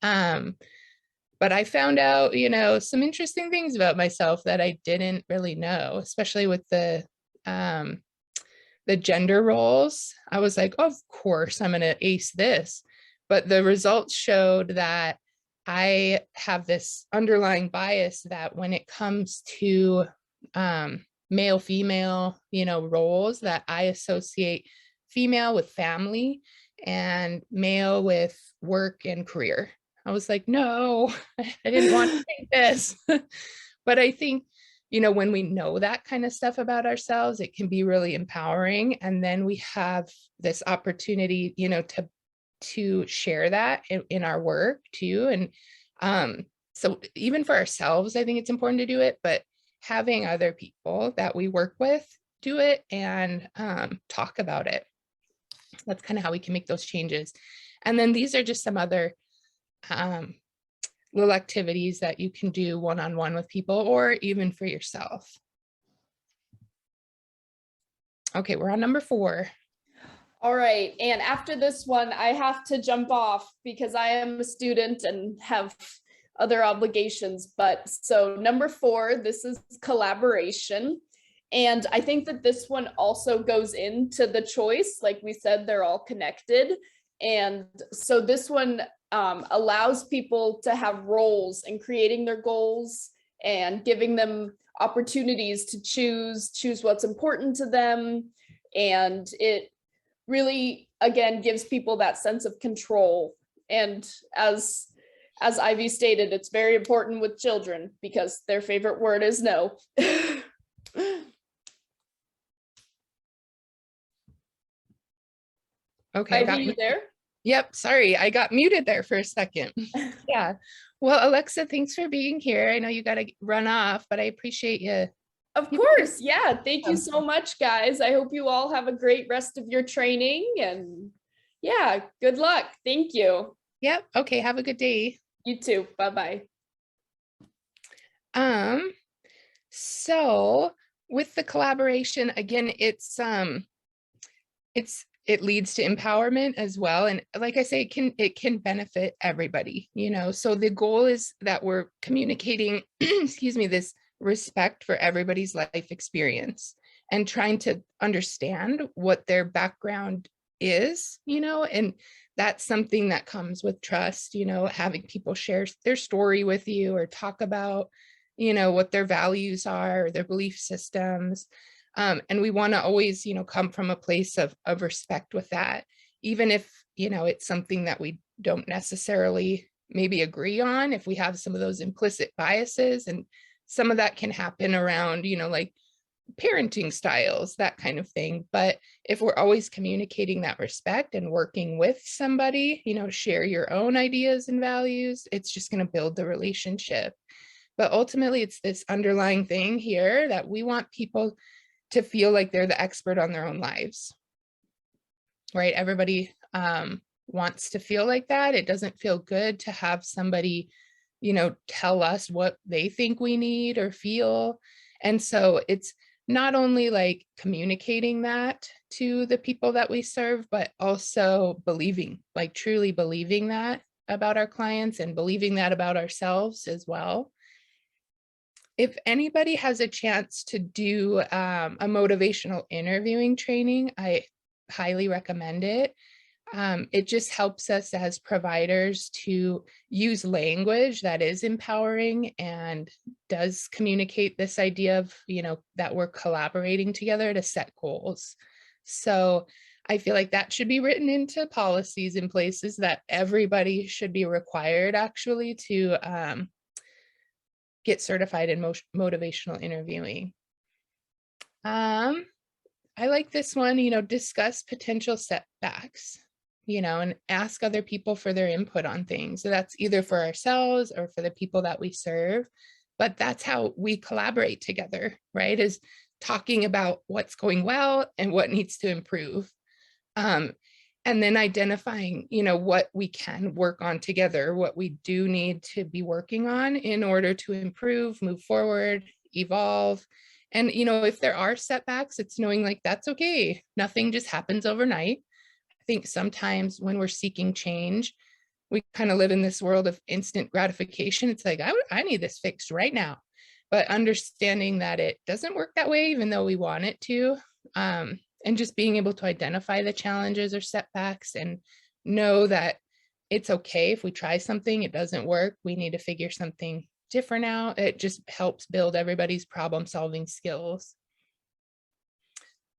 But I found out, some interesting things about myself that I didn't really know, especially with the gender roles. I was like, oh, of course, I'm going to ace this. But the results showed that I have this underlying bias that when it comes to male, female, roles, that I associate female with family and male with work and career. I was like, no, I didn't want to think this. But I think, when we know that kind of stuff about ourselves, it can be really empowering. And then we have this opportunity, to share that in our work too. And so even for ourselves, I think it's important to do it, but having other people that we work with do it and talk about it. That's kind of how we can make those changes. And then these are just some other little activities that you can do one-on-one with people, or even for yourself. Okay, we're on number 4. All right, and after this one, I have to jump off because I am a student and have other obligations. But so number 4, this is collaboration. And I think that this one also goes into the choice. Like we said, they're all connected. And so this one allows people to have roles in creating their goals and giving them opportunities to choose what's important to them. And it really, again, gives people that sense of control. And as Ivy stated, it's very important with children because their favorite word is no. Okay, Ivy, you there? Yep, sorry, I got muted there for a second. Yeah. Well, Alexa, thanks for being here. I know you got to run off, but I appreciate you. Of course. Yeah. Thank you so much, guys. I hope you all have a great rest of your training, and yeah, good luck. Thank you. Yep. Okay. Have a good day. You too. Bye-bye. So with the collaboration, again, it leads to empowerment as well. And like I say, it can benefit everybody, so the goal is that we're communicating, excuse me, this respect for everybody's life experience and trying to understand what their background is, and that's something that comes with trust, having people share their story with you or talk about, what their values are, or their belief systems. And we want to always, come from a place of respect with that, even if, it's something that we don't necessarily maybe agree on, if we have some of those implicit biases. And some of that can happen around, like parenting styles, that kind of thing. But if we're always communicating that respect and working with somebody, share your own ideas and values, it's just going to build the relationship. But ultimately, it's this underlying thing here that we want people to feel like they're the expert on their own lives, right? Everybody wants to feel like that. It doesn't feel good to have somebody, tell us what they think we need or feel. And so it's not only like communicating that to the people that we serve, but also believing, like truly believing that about our clients and believing that about ourselves as well. If anybody has a chance to do a motivational interviewing training, I highly recommend it. It just helps us as providers to use language that is empowering and does communicate this idea of, that we're collaborating together to set goals. So I feel like that should be written into policies in places, that everybody should be required actually to get certified in motivational interviewing. I like this one, discuss potential setbacks, and ask other people for their input on things. So that's either for ourselves or for the people that we serve. but that's how we collaborate together, right? Is talking about what's going well and what needs to improve. And then identifying, what we can work on together, what we do need to be working on in order to improve, move forward, evolve. And, if there are setbacks, it's knowing like, that's okay. Nothing just happens overnight. I think sometimes when we're seeking change, we kind of live in this world of instant gratification. It's like, I need this fixed right now. But understanding that it doesn't work that way, even though we want it to, and just being able to identify the challenges or setbacks and know that it's okay if we try something, it doesn't work, we need to figure something different out. It just helps build everybody's problem solving skills.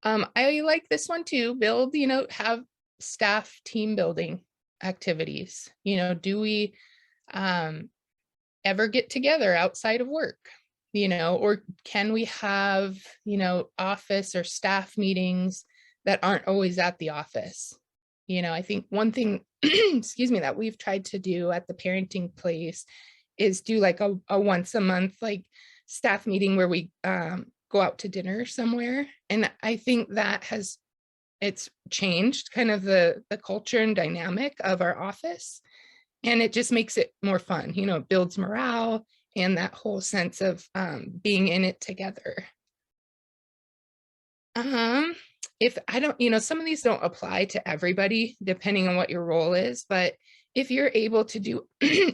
I like this one too, build, have staff team building activities. Do we ever get together outside of work? Or can we have, office or staff meetings that aren't always at the office? I think one thing, excuse me, that we've tried to do at the parenting place is do like a once a month, like staff meeting where we go out to dinner somewhere. And I think that it's changed kind of the culture and dynamic of our office. And it just makes it more fun, it builds morale and that whole sense of being in it together. If I don't, some of these don't apply to everybody, depending on what your role is, but if you're able to do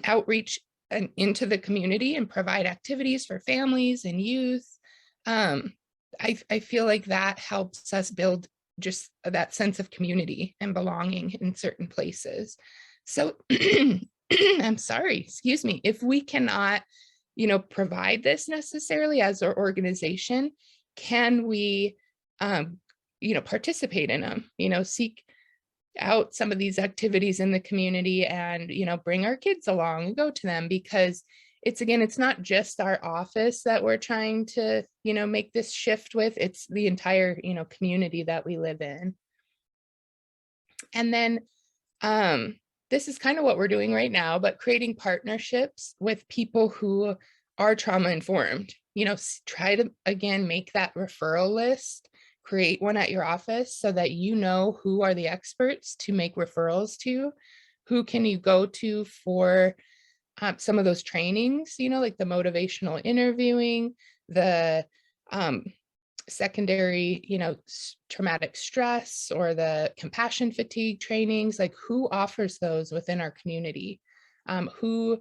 outreach and into the community and provide activities for families and youth, I feel like that helps us build just that sense of community and belonging in certain places. So I'm sorry, excuse me, if we cannot, provide this necessarily as our organization, can we, participate in them, seek out some of these activities in the community and, bring our kids along and go to them, because it's not just our office that we're trying to, make this shift with, it's the entire, community that we live in. And then, this is kind of what we're doing right now, but creating partnerships with people who are trauma informed, try to, again, make that referral list, create one at your office so that who are the experts to make referrals to, who can you go to for some of those trainings, like the motivational interviewing, the secondary, traumatic stress or the compassion fatigue trainings, like who offers those within our community, who,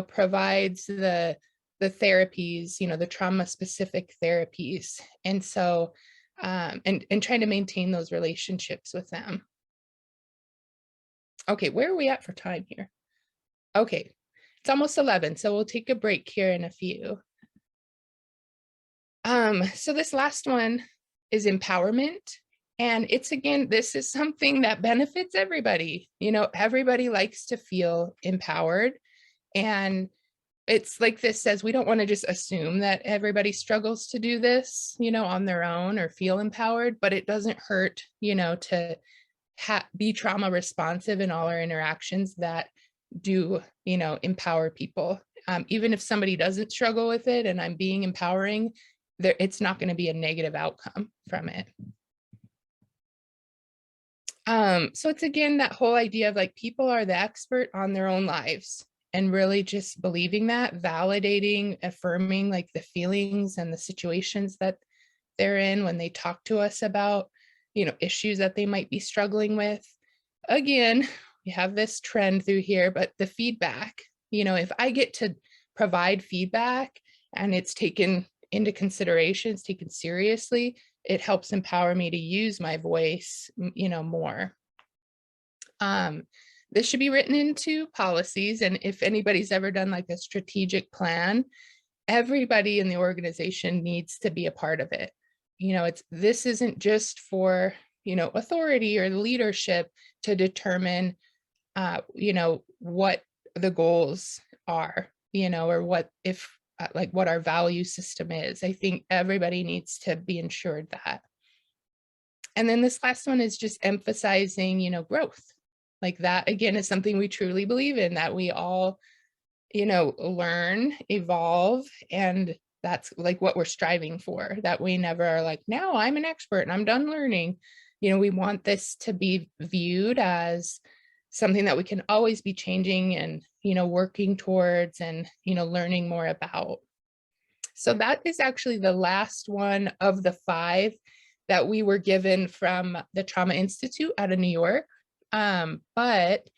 provides the therapies, the trauma specific therapies. And so, and trying to maintain those relationships with them. Okay, where are we at for time here? Okay, it's almost 11, so we'll take a break here in a few. So this last one is empowerment. And this is something that benefits everybody. Everybody likes to feel empowered. And it's like this says, we don't want to just assume that everybody struggles to do this, on their own or feel empowered, but it doesn't hurt, to be trauma responsive in all our interactions that do, empower people. Even if somebody doesn't struggle with it and I'm being empowering, it's not going to be a negative outcome from it. So it's again, that whole idea of like people are the expert on their own lives and really just believing that, validating, affirming like the feelings and the situations that they're in when they talk to us about, issues that they might be struggling with. Again, we have this trend through here, but the feedback, if I get to provide feedback and it's taken into consideration, it's taken seriously, it helps empower me to use my voice, more. This should be written into policies. And if anybody's ever done like a strategic plan, everybody in the organization needs to be a part of it. This isn't just for, authority or leadership to determine, what the goals are, or what what our value system is. I think everybody needs to be ensured that. And then this last one is just emphasizing, growth. Like that, again, is something we truly believe in, that we all learn, evolve, and that's like what we're striving for, that we never are like, now I'm an expert and I'm done learning. We want this to be viewed as something that we can always be changing and, working towards and, learning more about. So that is actually the last one of the 5 that we were given from the Trauma Institute out of New York. But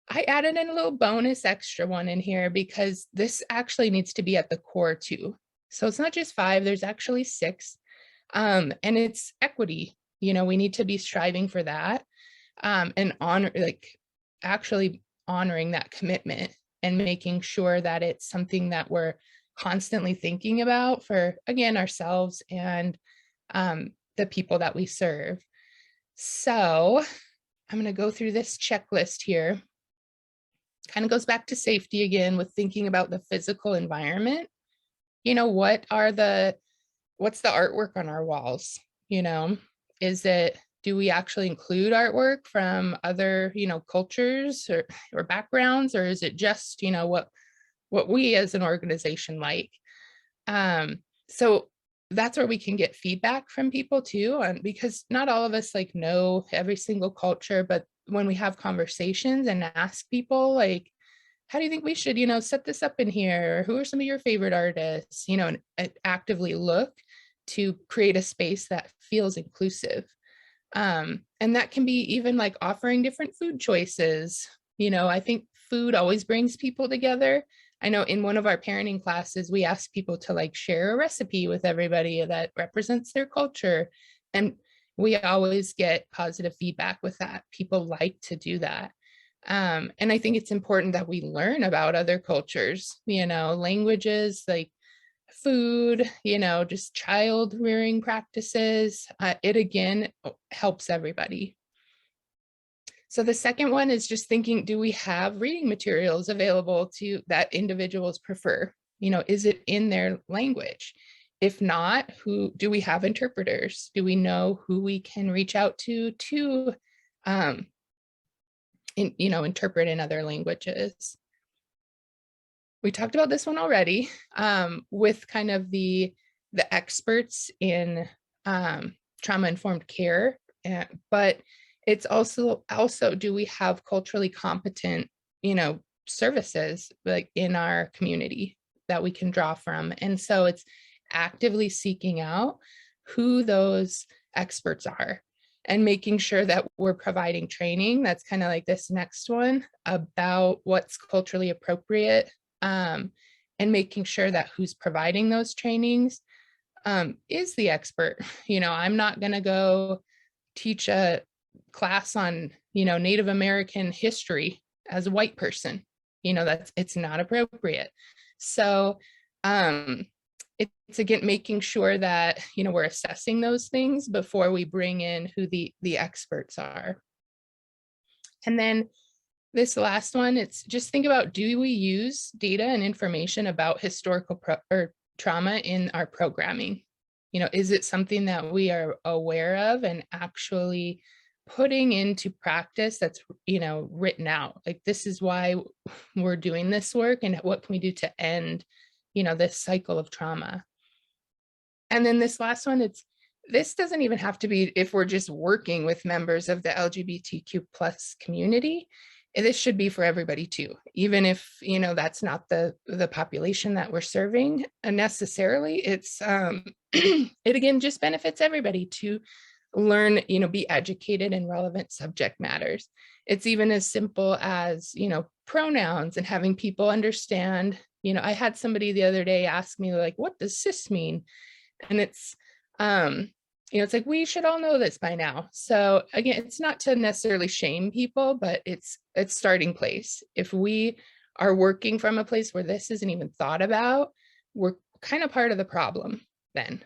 I added in a little bonus extra one in here because this actually needs to be at the core too. So it's not just 5, there's actually 6. And it's equity. We need to be striving for that, and actually honoring that commitment and making sure that it's something that we're constantly thinking about for, again, ourselves and the people that we serve. So I'm going to go through this checklist here. Kind of goes back to safety again with thinking about the physical environment. What's the artwork on our walls? Do we actually include artwork from other, cultures or backgrounds, or is it just, what we as an organization like? So that's where we can get feedback from people too, and because not all of us know every single culture, but when we have conversations and ask people how do you think we should, set this up in here? Or who are some of your favorite artists? And actively look to create a space that feels inclusive. And that can be even offering different food choices. I think food always brings people together. I know in one of our parenting classes, we asked people to share a recipe with everybody that represents their culture. And we always get positive feedback with that. People like to do that. And I think it's important that we learn about other cultures, languages, food, just child rearing practices. It again helps everybody. So the second one is just thinking, do we have reading materials available to that individuals prefer? Is it in their language? If not, who do we have interpreters? Do we know who we can reach out to interpret in other languages? We talked about this one already, with kind of the experts in trauma-informed care, but it's also do we have culturally competent, services in our community that we can draw from? And so it's actively seeking out who those experts are and making sure that we're providing training. That's kind of like this next one about what's culturally appropriate, and making sure that who's providing those trainings is the expert. I'm not going to go teach a class on, Native American history as a white person. It's not appropriate. So it's again making sure that we're assessing those things before we bring in who the experts are. And then this last one, it's just think about, do we use data and information about historical or trauma in our programming? Is it something that we are aware of and actually putting into practice that's written out? This is why we're doing this work, and what can we do to end this cycle of trauma? And then this last one, this doesn't even have to be if we're just working with members of the LGBTQ plus community. This should be for everybody too, even if that's not the population that we're serving necessarily. It's it again just benefits everybody to learn, be educated in relevant subject matters. It's even as simple as pronouns and having people understand. I had somebody the other day ask me what does cis mean? And it's it's we should all know this by now. So again, it's not to necessarily shame people, but it's starting place. If we are working from a place where this isn't even thought about, we're kind of part of the problem then.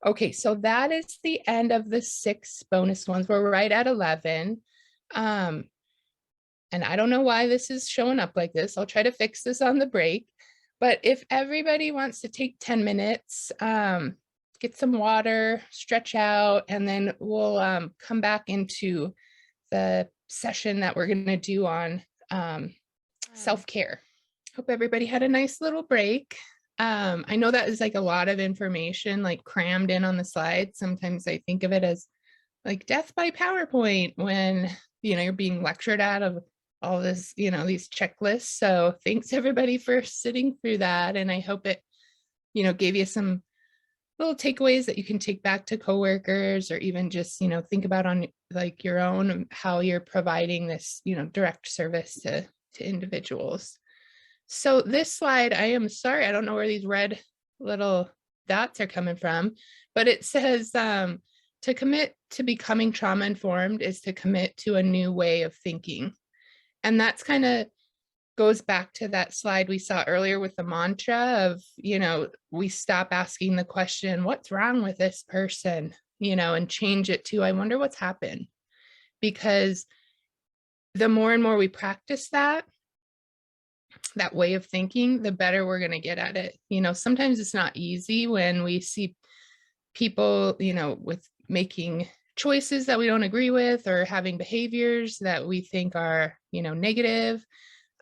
Okay, so that is the end of the 6 bonus ones. We're right at 11. And I don't know why this is showing up like this. I'll try to fix this on the break. But if everybody wants to take 10 minutes, get some water, stretch out, and then we'll come back into the session that we're going to do on self-care. Hope everybody had a nice little break. I know that is like a lot of information like crammed in on the slide. Sometimes I think of it as like death by PowerPoint when, you're being lectured out of all this, these checklists. So thanks everybody for sitting through that. And I hope it, gave you some little takeaways that you can take back to coworkers or even just, think about on like your own, how you're providing this, direct service to individuals. So this slide, I am sorry, I don't know where these red little dots are coming from, but it says to commit to becoming trauma informed is to commit to a new way of thinking. And that's kind of goes back to that slide we saw earlier with the mantra of, we stop asking the question, what's wrong with this person, and change it to, I wonder what's happened. Because the more and more we practice that way of thinking, the better we're going to get at it. Sometimes it's not easy when we see people, with making choices that we don't agree with or having behaviors that we think are, negative.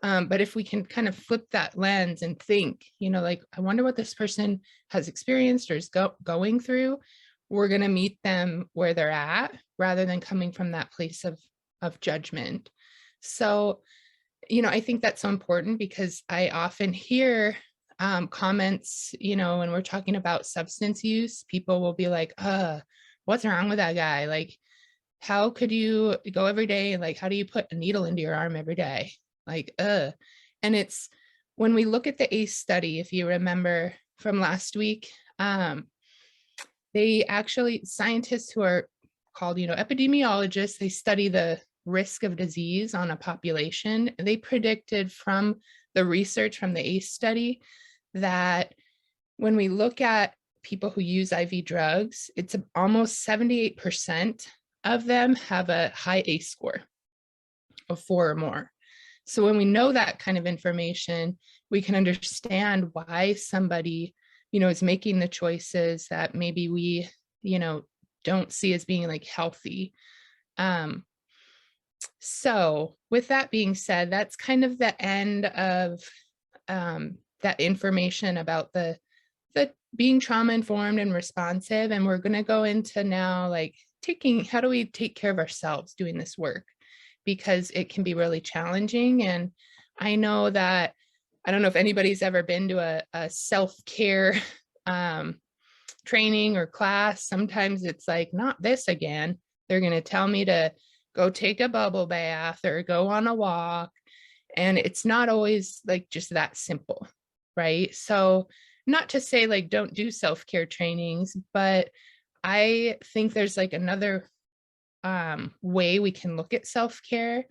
But if we can kind of flip that lens and think, like, I wonder what this person has experienced or is going through, we're going to meet them where they're at rather than coming from that place of judgment. So, I think that's so important because I often hear comments, when we're talking about substance use, people will be like, what's wrong with that guy? Like, how could you go every day? Like, how do you put a needle into your arm every day? Like, and it's when we look at the ACE study, if you remember from last week, they actually, scientists who are called, epidemiologists, they study the risk of disease on a population. They predicted from the research from the ACE study that when we look at people who use IV drugs, it's almost 78% of them have a high ACE score of 4 or more. So when we know that kind of information, we can understand why somebody, is making the choices that maybe we, don't see as being like healthy. So with that being said, that's kind of the end of that information about the being trauma informed and responsive. And we're going to go into now like how do we take care of ourselves doing this work? Because it can be really challenging. And I know that, I don't know if anybody's ever been to a self-care training or class. Sometimes it's like, not this again. They're going to tell me to go take a bubble bath or go on a walk. And it's not always like just that simple, right? So not to say like, don't do self-care trainings, but I think there's like another way we can look at self-care.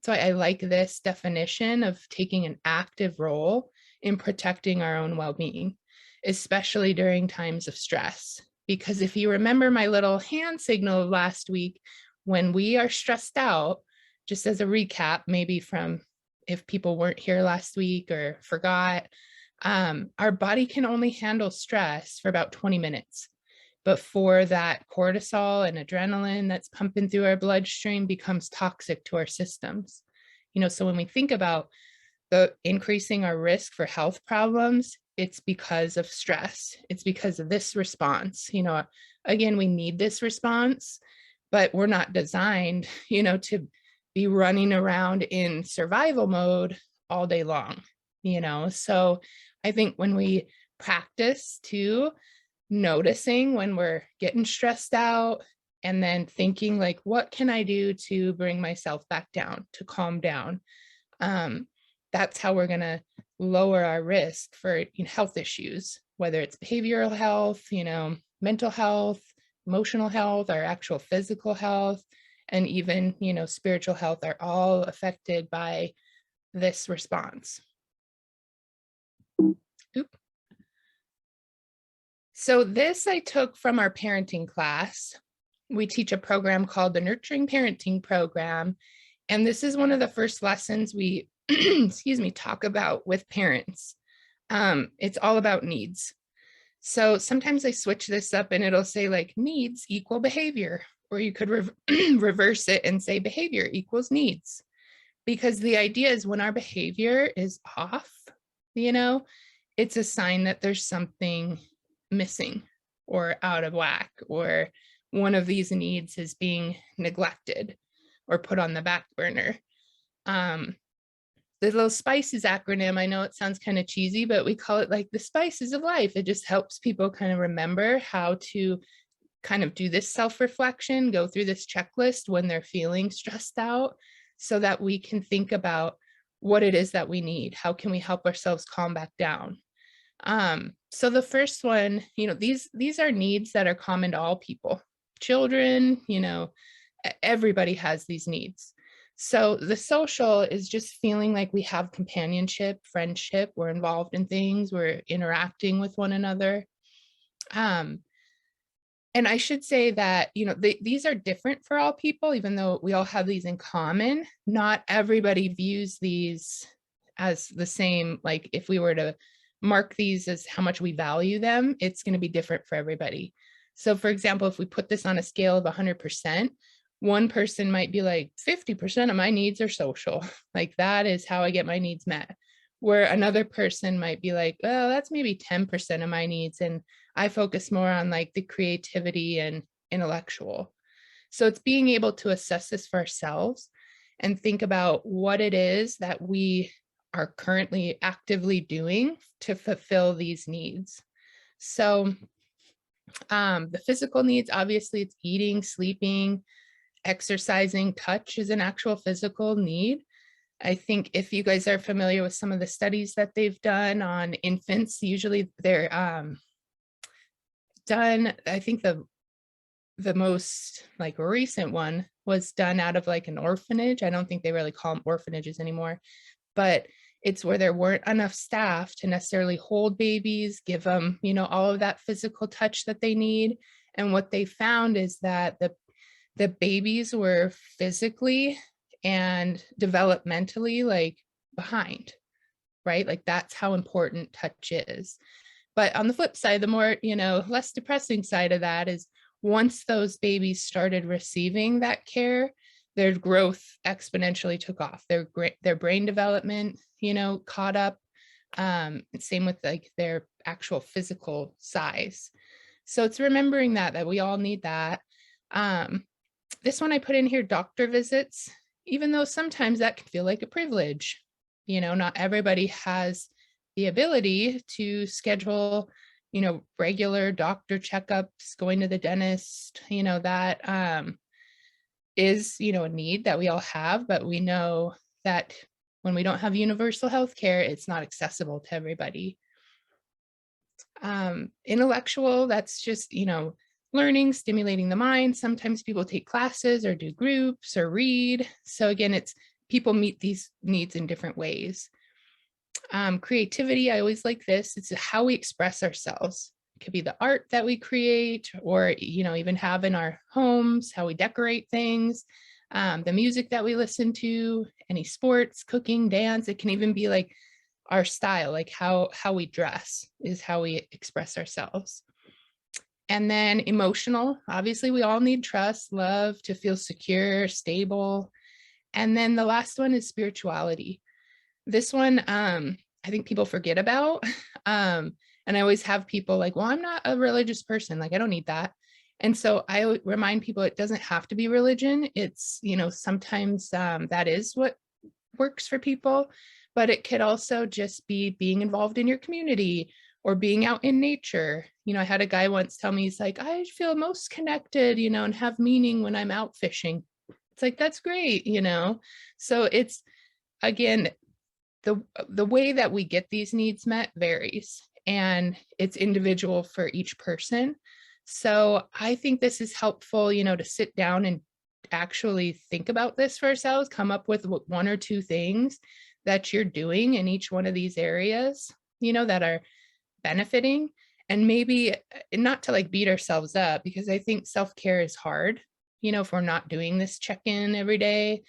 So I like this definition of taking an active role in protecting our own well-being, especially during times of stress. Because if you remember my little hand signal of last week, when we are stressed out, just as a recap, maybe from if people weren't here last week or forgot, our body can only handle stress for about 20 minutes. Before that cortisol and adrenaline that's pumping through our bloodstream becomes toxic to our systems. So when we think about the increasing our risk for health problems, it's because of stress. It's because of this response. Again, we need this response, but we're not designed, to be running around in survival mode all day long, So I think when we practice too, noticing when we're getting stressed out and then thinking like, what can I do to bring myself back down, to calm down? That's how we're going to lower our risk for health issues, whether it's behavioral health, mental health, emotional health, our actual physical health, and even, spiritual health are all affected by this response. Oop. So this I took from our parenting class. We teach a program called the Nurturing Parenting Program. And this is one of the first lessons we, talk about with parents. It's all about needs. So sometimes I switch this up and it'll say like needs equal behavior, or you could reverse it and say behavior equals needs. because the idea is when our behavior is off, you know, it's a sign that there's something missing or out of whack, or one of these needs is being neglected or put on the back burner. The little SPICES acronym, I know it sounds kind of cheesy, but we call it like the spices of life. It just helps people kind of remember how to kind of do this self-reflection, go through this checklist when they're feeling stressed out, so that we can think about what it is that we need. How can we help ourselves calm back down? So the first one, you know, these are needs that are common to all people, children, you know, everybody has these needs. So the social is just feeling like we have companionship, friendship, we're involved in things, we're interacting with one another. And I should say that, you know, these are different for all people, even though we all have these in common. Not everybody views these as the same. Like if we were to mark these as how much we value them, it's going to be different for everybody. So for example, if we put this on a scale of 100%, one person might be like 50% of my needs are social. Like that is how I get my needs met. Where another person might be like, well, that's maybe 10% of my needs. And I focus more on like the creativity and intellectual. So it's being able to assess this for ourselves and think about what it is that we are currently actively doing to fulfill these needs. So the physical needs, obviously it's eating, sleeping, exercising. Touch is an actual physical need. I think if you guys are familiar with some of the studies that they've done on infants, usually they're done, I think the most like recent one was done out of like an orphanage. I don't think they really call them orphanages anymore, but it's where there weren't enough staff to necessarily hold babies, give them, you know, all of that physical touch that they need. And what they found is that the babies were physically and developmentally like behind, right? Like that's how important touch is. But on the flip side, the more, you know, less depressing side of that is once those babies started receiving that care, their growth exponentially took off. Their brain development, you know, caught up. Same with like their actual physical size. So it's remembering that we all need that. This one I put in here, doctor visits, even though sometimes that can feel like a privilege. You know, not everybody has the ability to schedule, you know, regular doctor checkups, going to the dentist, you know, that is, you know, a need that we all have, but we know that when we don't have universal health care, it's not accessible to everybody. Intellectual, that's just, you know, learning, stimulating the mind. Sometimes people take classes or do groups or read. So again, it's people meet these needs in different ways. Creativity, I always like this. It's how we express ourselves. It could be the art that we create or, you know, even have in our homes, how we decorate things, the music that we listen to, any sports, cooking, dance. It can even be like our style, like how we dress is how we express ourselves. And then emotional, obviously we all need trust, love, to feel secure, stable. And then the last one is spirituality. This one, I think people forget about. And I always have people like, well, I'm not a religious person. Like, I don't need that. And so I remind people it doesn't have to be religion. It's, you know, sometimes that is what works for people, but it could also just be being involved in your community or being out in nature. You know, I had a guy once tell me, he's like, I feel most connected, you know, and have meaning when I'm out fishing. It's like, that's great, you know? So it's, again, the way that we get these needs met varies and it's individual for each person. So I think this is helpful, you know, to sit down and actually think about this for ourselves, come up with one or two things that you're doing in each one of these areas, you know, that are benefiting, and maybe not to like beat ourselves up, because I think self-care is hard, you know, if we're not doing this check-in every day,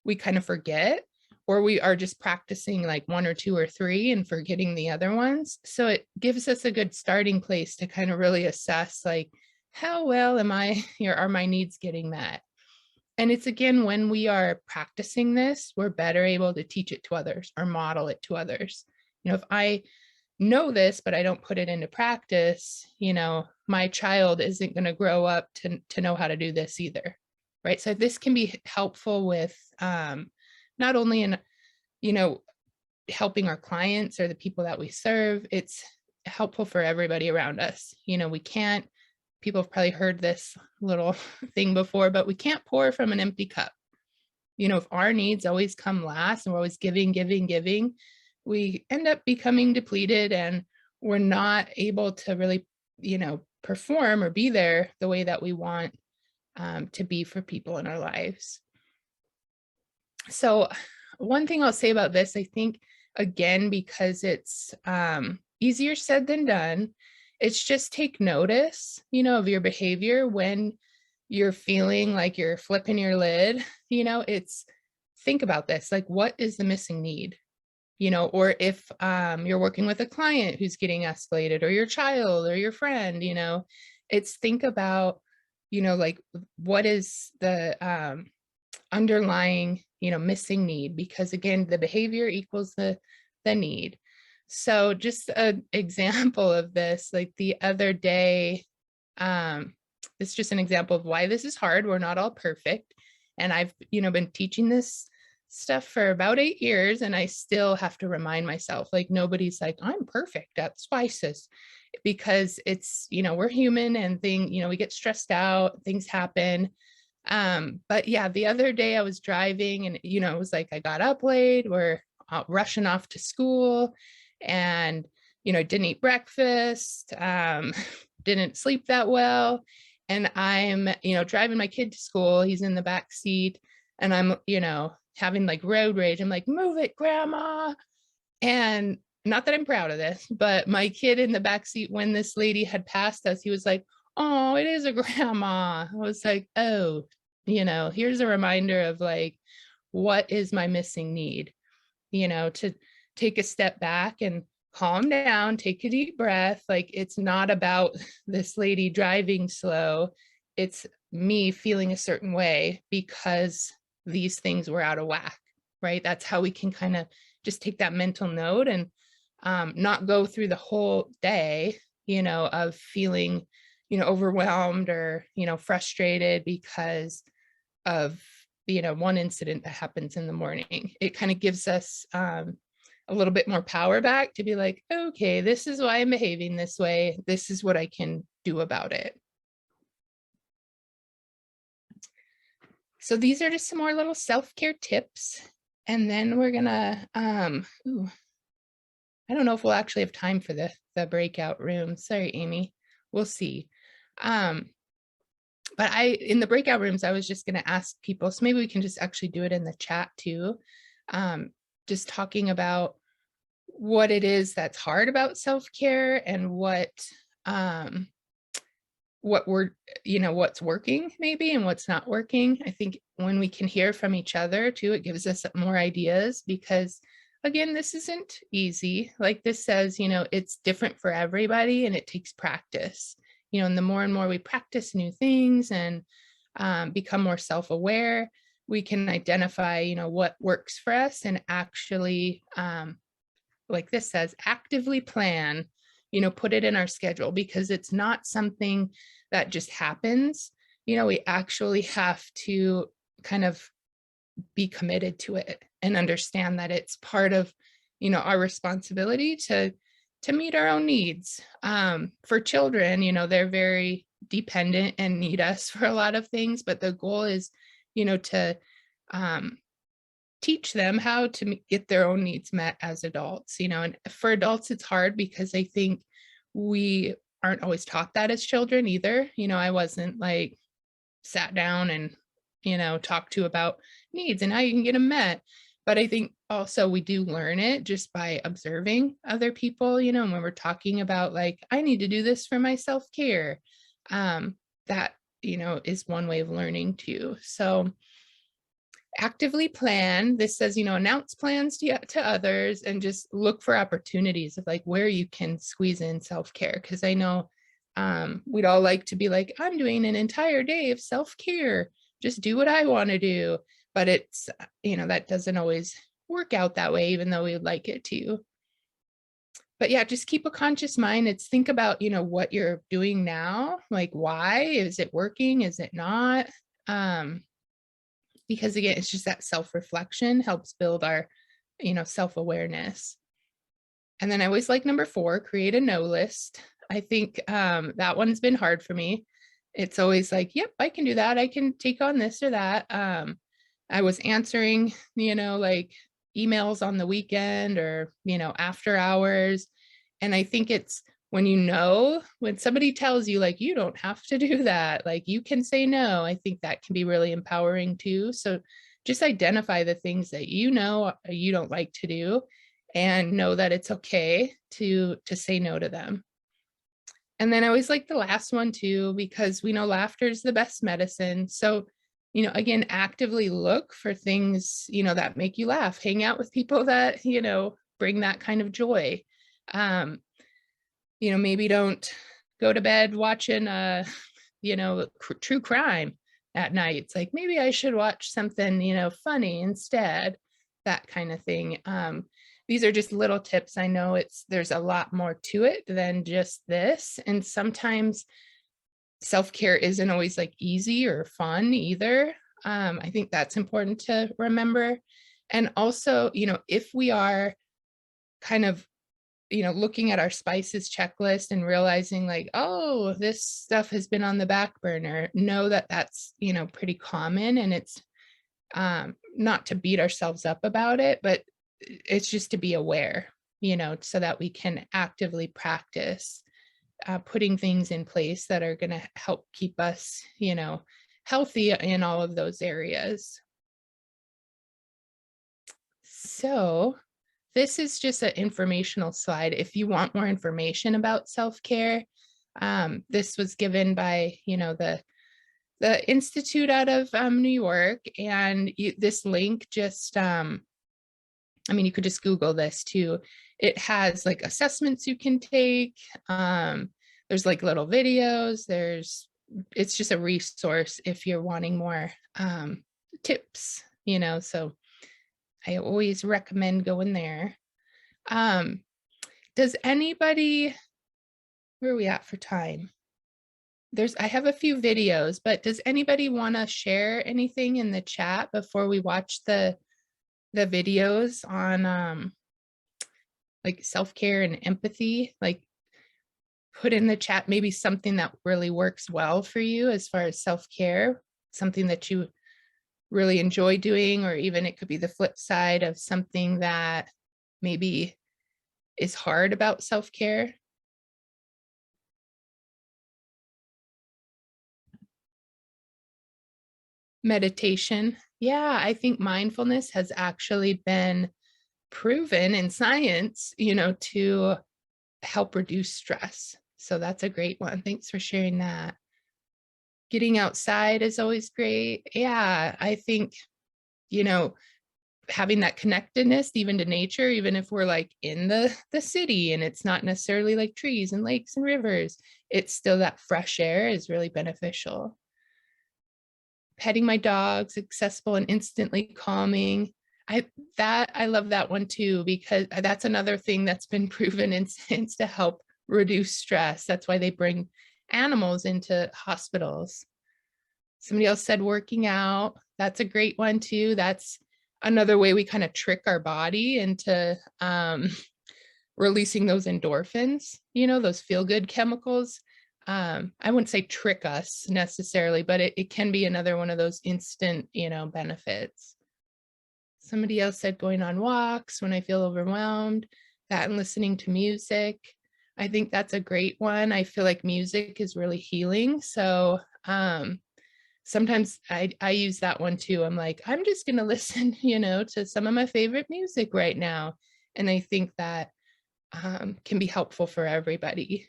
we kind of forget, or we are just practicing like one or two or three and forgetting the other ones. So it gives us a good starting place to kind of really assess like, how well am I, or are my needs getting met? And it's again, when we are practicing this, we're better able to teach it to others or model it to others. If I know this, but I don't put it into practice, my child isn't going to grow up to know how to do this either. Right. So this can be helpful with not only in, helping our clients or the people that we serve, it's helpful for everybody around us. People have probably heard this little thing before, but we can't pour from an empty cup. If our needs always come last and we're always giving, we end up becoming depleted and we're not able to really, perform or be there the way that we want to be for people in our lives. So one thing I'll say about this, I think, again, because it's easier said than done, it's just take notice, of your behavior when you're feeling like you're flipping your lid, it's think about this, like, what is the missing need? Or if you're working with a client who's getting escalated, or your child or your friend, it's think about, like, what is the underlying, missing need? Because again, the behavior equals the need. So just an example of this, like the other day, it's just an example of why this is hard. We're not all perfect. And I've, been teaching this stuff for about 8 years, and I still have to remind myself, like, nobody's like, I'm perfect at spices, because it's, we're human and we get stressed out, things happen. But yeah, the other day I was driving and, it was like, I got up late, we're rushing off to school, and, didn't eat breakfast, didn't sleep that well. And I'm, driving my kid to school, he's in the back seat, and I'm, having like road rage. I'm like, move it, grandma. And not that I'm proud of this, but my kid in the back seat, when this lady had passed us, he was like, oh, it is a grandma. I was like, oh, here's a reminder of like, what is my missing need? To take a step back and calm down, take a deep breath. Like, it's not about this lady driving slow. It's me feeling a certain way because these things were out of whack, right? That's how we can kind of just take that mental note and not go through the whole day, of feeling, overwhelmed or, frustrated because of, one incident that happens in the morning. It kind of gives us a little bit more power back to be like, okay, this is why I'm behaving this way. This is what I can do about it. So these are just some more little self-care tips. And then we're gonna, I don't know if we'll actually have time for the breakout room. Sorry, Amy, we'll see. But in the breakout rooms, I was just gonna ask people, so maybe we can just actually do it in the chat too. Just talking about what it is that's hard about self-care and what we're, what's working maybe and what's not working. I think when we can hear from each other too, it gives us more ideas, because again, this isn't easy. Like this says, it's different for everybody and it takes practice, and the more and more we practice new things and become more self-aware, we can identify, what works for us and actually, like this says, actively plan, put it in our schedule, because it's not something that just happens. We actually have to kind of be committed to it and understand that it's part of, our responsibility to meet our own needs. For children, they're very dependent and need us for a lot of things, but the goal is, to teach them how to get their own needs met as adults, and for adults, it's hard because I think we aren't always taught that as children either. I wasn't like sat down and, talked to about needs and how you can get them met. But I think also we do learn it just by observing other people, and when we're talking about like, I need to do this for my self-care, that, is one way of learning too. So actively plan, this says, announce plans to others and just look for opportunities of like where you can squeeze in self-care. Because I know we'd all like to be like, I'm doing an entire day of self-care, just do what I want to do. But it's, that doesn't always work out that way, even though we would like it to. But yeah, just keep a conscious mind. It's think about, what you're doing now, like why is it working? Is it not? Because again, it's just that self-reflection helps build our, self-awareness. And then I always like number 4, create a no list. I think that one's been hard for me. It's always like, yep, I can do that. I can take on this or that. I was answering, like emails on the weekend or, after hours. And I think it's when somebody tells you like, you don't have to do that, like you can say no, I think that can be really empowering too. So just identify the things that you don't like to do and know that it's okay to say no to them. And then I always like the last one too, because we know laughter is the best medicine. So, again, actively look for things, that make you laugh, hang out with people that, bring that kind of joy. Maybe don't go to bed watching, true crime at night. It's like, maybe I should watch something, funny instead, that kind of thing. These are just little tips. I know there's a lot more to it than just this. And sometimes self-care isn't always like easy or fun either. I think that's important to remember. And also, if we are kind of, looking at our spices checklist and realizing like, oh, this stuff has been on the back burner, know that that's, pretty common. And it's not to beat ourselves up about it, but it's just to be aware, so that we can actively practice putting things in place that are going to help keep us, healthy in all of those areas. So this is just an informational slide. If you want more information about self-care, this was given by, the Institute out of New York, and this link just, you could just Google this too. It has like assessments you can take. There's like little videos. It's just a resource if you're wanting more tips, so I always recommend going there. Does anybody, where are we at for time? I have a few videos, but does anybody want to share anything in the chat before we watch the videos on like self-care and empathy? Like put in the chat maybe something that really works well for you as far as self-care, something that you really enjoy doing, or even it could be the flip side of something that maybe is hard about self-care. Meditation. Yeah, I think mindfulness has actually been proven in science, to help reduce stress. So that's a great one. Thanks for sharing that. Getting outside is always great. Yeah, I think, having that connectedness even to nature, even if we're like in the city and it's not necessarily like trees and lakes and rivers, it's still that fresh air is really beneficial. Petting my dogs, accessible and instantly calming. I love that one too, because that's another thing that's been proven in science to help reduce stress. That's why they bring animals into hospitals. Somebody else said working out. That's a great one too. That's another way we kind of trick our body into releasing those endorphins, those feel-good chemicals. I wouldn't say trick us necessarily, but it can be another one of those instant, benefits. Somebody else said going on walks when I feel overwhelmed, that and listening to music. I think that's a great one. I feel like music is really healing. So sometimes I use that one too. I'm like, I'm just going to listen, to some of my favorite music right now. And I think that can be helpful for everybody.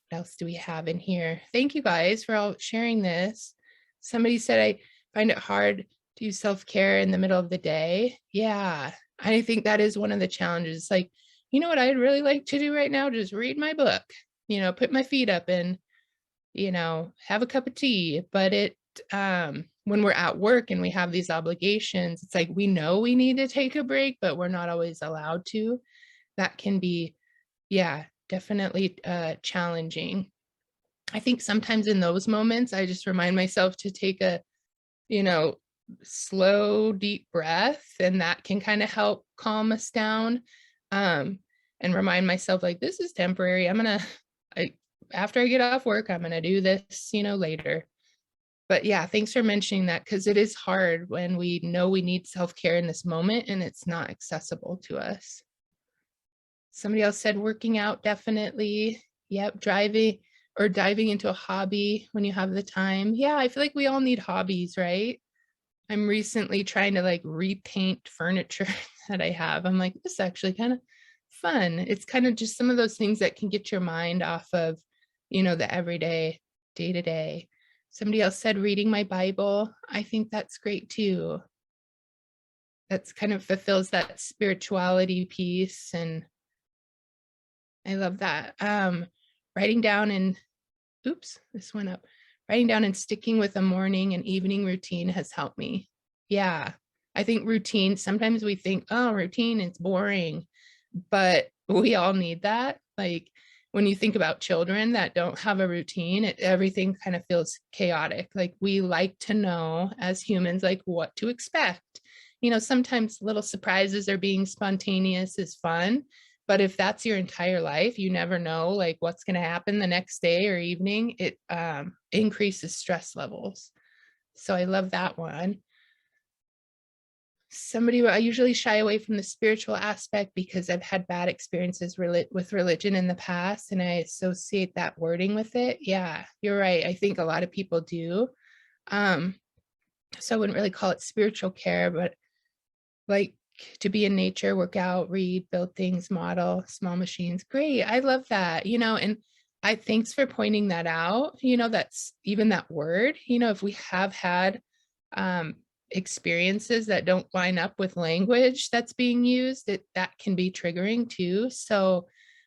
What else do we have in here? Thank you guys for all sharing this. Somebody said, I find it hard to use self-care in the middle of the day. Yeah, I think that is one of the challenges. Like, what I'd really like to do right now? Just read my book, put my feet up and, have a cup of tea. But when we're at work and we have these obligations, it's like we know we need to take a break, but we're not always allowed to. That can be, yeah, definitely challenging. I think sometimes in those moments, I just remind myself to take a, slow, deep breath, and that can kind of help calm us down. And remind myself, like, this is temporary. After I get off work, I'm gonna do this, later. But yeah, thanks for mentioning that, because it is hard when we know we need self-care in this moment and it's not accessible to us. Somebody else said working out, definitely. Yep, driving or diving into a hobby when you have the time. Yeah, I feel like we all need hobbies, right? I'm recently trying to like repaint furniture that I have. I'm like, this is actually kind of fun. It's kind of just some of those things that can get your mind off of, the everyday, day to day. Somebody else said reading my Bible. I think that's great too. That's kind of fulfills that spirituality piece, and I love that. Writing down and oops, this went up. Writing down and sticking with a morning and evening routine has helped me. Yeah, I think routine, sometimes we think, oh, routine is boring, but we all need that. Like when you think about children that don't have a routine, everything kind of feels chaotic. Like we like to know as humans, like what to expect. Sometimes little surprises or being spontaneous is fun, but if that's your entire life, you never know like what's going to happen the next day or evening, it increases stress levels. So I love that one. I usually shy away from the spiritual aspect because I've had bad experiences with religion in the past, and I associate that wording with it. Yeah, you're right. I think a lot of people do. So I wouldn't really call it spiritual care, but like to be in nature, work out, read, build things, model small machines. Great. I love that, and thanks for pointing that out. That's even that word, if we have had experiences that don't line up with language that's being used, that can be triggering too. So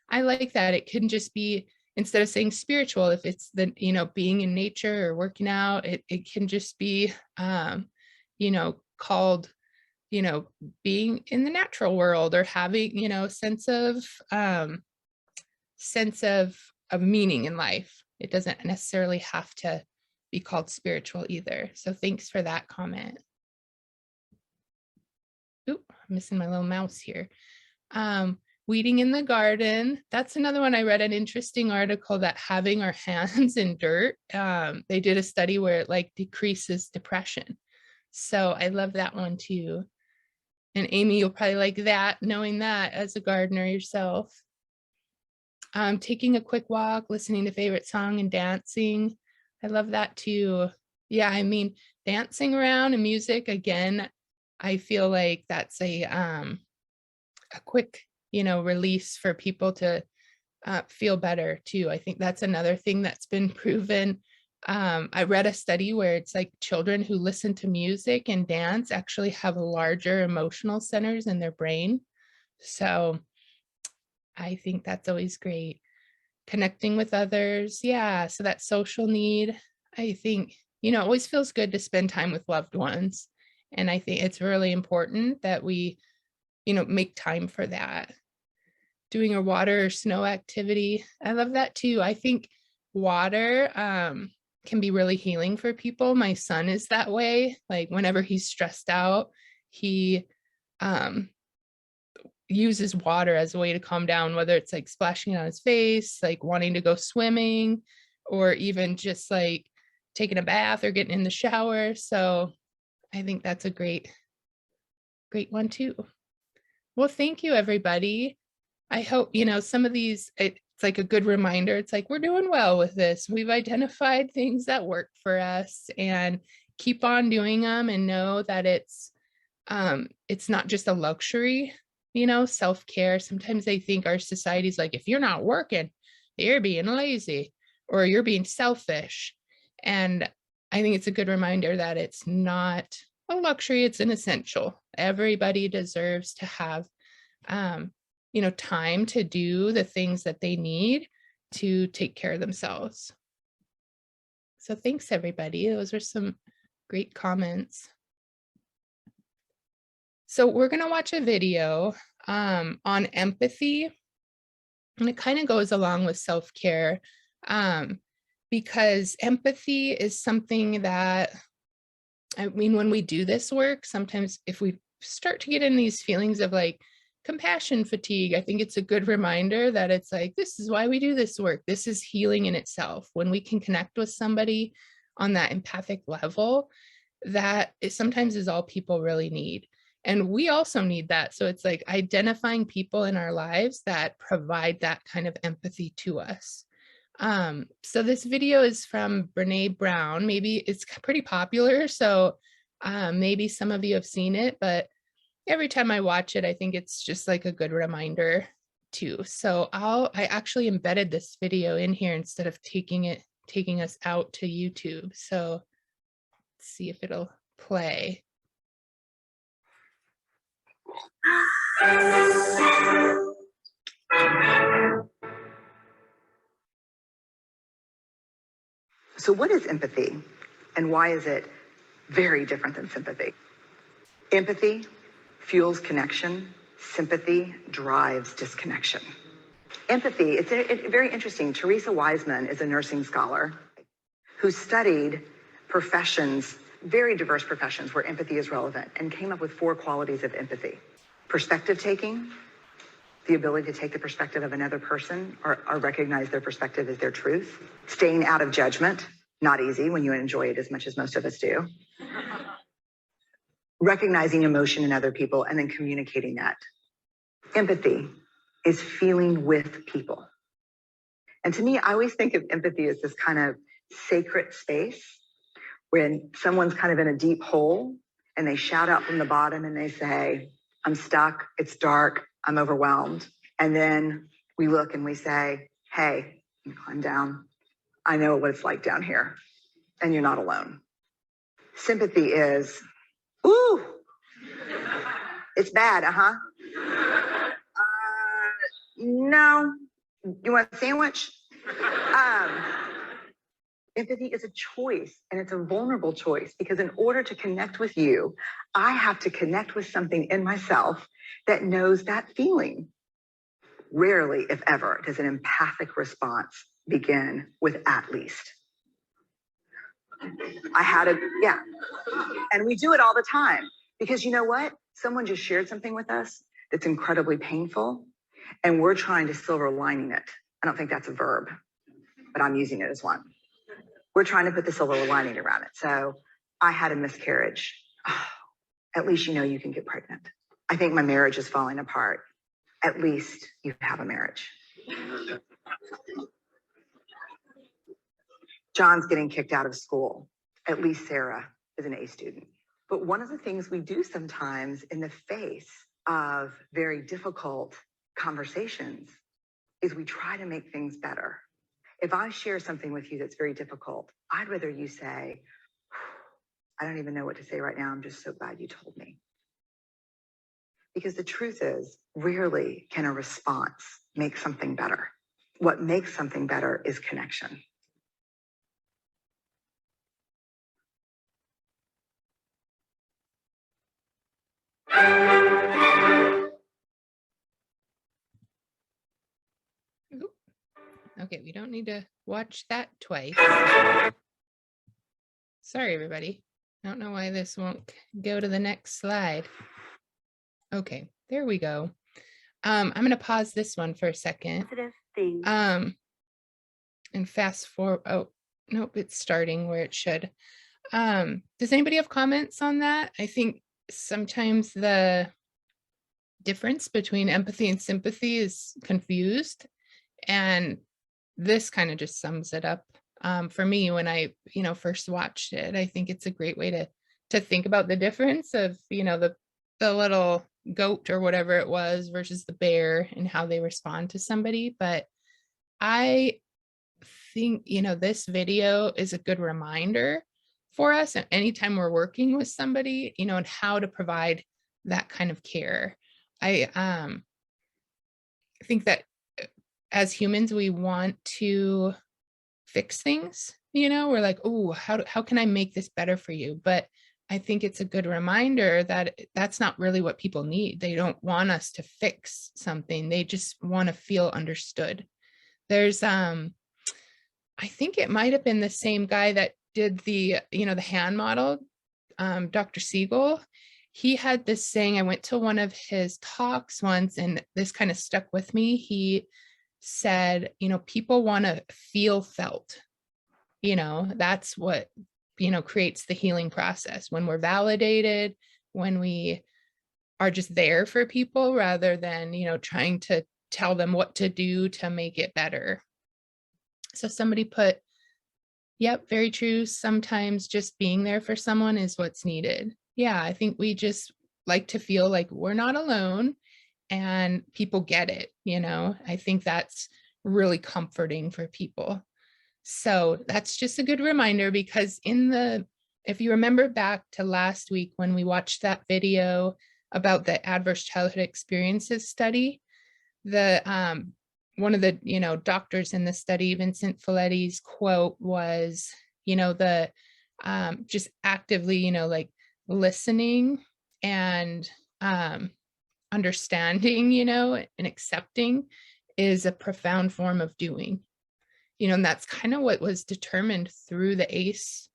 I like that. It can just be, instead of saying spiritual, if it's the, being in nature or working out, it can just be, called, being in the natural world, or having, sense of meaning in life. It doesn't necessarily have to be called spiritual either. So thanks for that comment. Oop, I'm missing my little mouse here. Weeding in the garden. That's another one. I read an interesting article that having our hands in dirt, they did a study where it like decreases depression. So I love that one too. And Amy, you'll probably like that, knowing that as a gardener yourself. Taking a quick walk, listening to favorite song and dancing. I love that too. Yeah, I mean, dancing around and music, again, I feel like that's a quick, release for people to feel better too. I think that's another thing that's been proven. I read a study where it's like children who listen to music and dance actually have larger emotional centers in their brain. So I think that's always great. Connecting with others. Yeah. So that social need, I think, it always feels good to spend time with loved ones. And I think it's really important that we, make time for that. Doing a water or snow activity. I love that too. I think water can be really healing for people. My son is that way. Like whenever he's stressed out, he uses water as a way to calm down, whether it's like splashing on his face, like wanting to go swimming, or even just like taking a bath or getting in the shower. So I think that's a great one too. Well, thank you, everybody. I hope, some of these, it's like a good reminder. It's like, we're doing well with this. We've identified things that work for us, and keep on doing them, and know that it's not just a luxury, self-care. Sometimes I think our society's like, if you're not working, you're being lazy or you're being selfish. And I think it's a good reminder that it's not a luxury, it's an essential. Everybody deserves to have, time to do the things that they need to take care of themselves. So thanks, everybody. Those were some great comments. So we're going to watch a video on empathy, and it kind of goes along with self-care, because empathy is something that, I mean, when we do this work, sometimes if we start to get in these feelings of like compassion fatigue, I think it's a good reminder that it's like, this is why we do this work. This is healing in itself. When we can connect with somebody on that empathic level, that sometimes is all people really need. And we also need that. So it's like identifying people in our lives that provide that kind of empathy to us. So this video is from Brene Brown. Maybe it's pretty popular, so maybe some of you have seen it, but every time I watch it, I think it's just like a good reminder too. So I actually embedded this video in here instead of taking us out to YouTube. So let's see if it'll play. So what is empathy, and why is it very different than sympathy? Empathy fuels connection. Sympathy drives disconnection. Empathy, it's very interesting. Teresa Wiseman is a nursing scholar who studied professions, very diverse professions where empathy is relevant, and came up with 4 qualities of empathy. Perspective taking, the ability to take the perspective of another person or recognize their perspective as their truth. Staying out of judgment, not easy when you enjoy it as much as most of us do. Recognizing emotion in other people and then communicating that. Empathy is feeling with people. And to me, I always think of empathy as this kind of sacred space when someone's kind of in a deep hole and they shout out from the bottom and they say, I'm stuck, it's dark, I'm overwhelmed. And then we look and we say, hey, you climb down. I know what it's like down here, and you're not alone. Sympathy is, ooh, it's bad, no, you want a sandwich? Empathy is a choice, and it's a vulnerable choice, because in order to connect with you, I have to connect with something in myself that knows that feeling. Rarely, if ever, does an empathic response begin with at least. And we do it all the time, because you know what? Someone just shared something with us that's incredibly painful, and we're trying to silver lining it. I don't think that's a verb, but I'm using it as one. We're trying to put the silver lining around it. So I had a miscarriage. Oh, at least you know you can get pregnant. I think my marriage is falling apart. At least you have a marriage. John's getting kicked out of school. At least Sarah is an A student. But one of the things we do sometimes in the face of very difficult conversations is we try to make things better. If I share something with you that's very difficult, I'd rather you say, I don't even know what to say right now. I'm just so glad you told me. Because the truth is, rarely can a response make something better. What makes something better is connection. Okay, we don't need to watch that twice. Sorry, everybody. I don't know why this won't go to the next slide. Okay, there we go. I'm going to pause this one for a second. And fast forward. Oh, nope, it's starting where it should. Does anybody have comments on that? I think sometimes the difference between empathy and sympathy is confused, and this kind of just sums it up. For me, when I, first watched it, I think it's a great way to think about the difference of, the little goat or whatever it was versus the bear and how they respond to somebody. But I think, this video is a good reminder for us anytime we're working with somebody, and how to provide that kind of care. I think that as humans, we want to fix things we're like, oh, how can I make this better for you? But I think it's a good reminder that that's not really what people need. They don't want us to fix something. They just want to feel understood. There's, I think it might have been the same guy that did the hand model, Dr. Siegel. He had this saying, I went to one of his talks once, and this kind of stuck with me. He said, people want to feel felt. That's what, creates the healing process. When we're validated, when we are just there for people rather than, trying to tell them what to do to make it better. So somebody put, yep, very true. Sometimes just being there for someone is what's needed. Yeah, I think we just like to feel like we're not alone and people get it. I think that's really comforting for people. So that's just a good reminder, because if you remember back to last week when we watched that video about the adverse childhood experiences study, one of the doctors in the study, Vincent Folletti's quote was, just actively like listening and understanding, and accepting is a profound form of doing. And that's kind of what was determined through the ACE,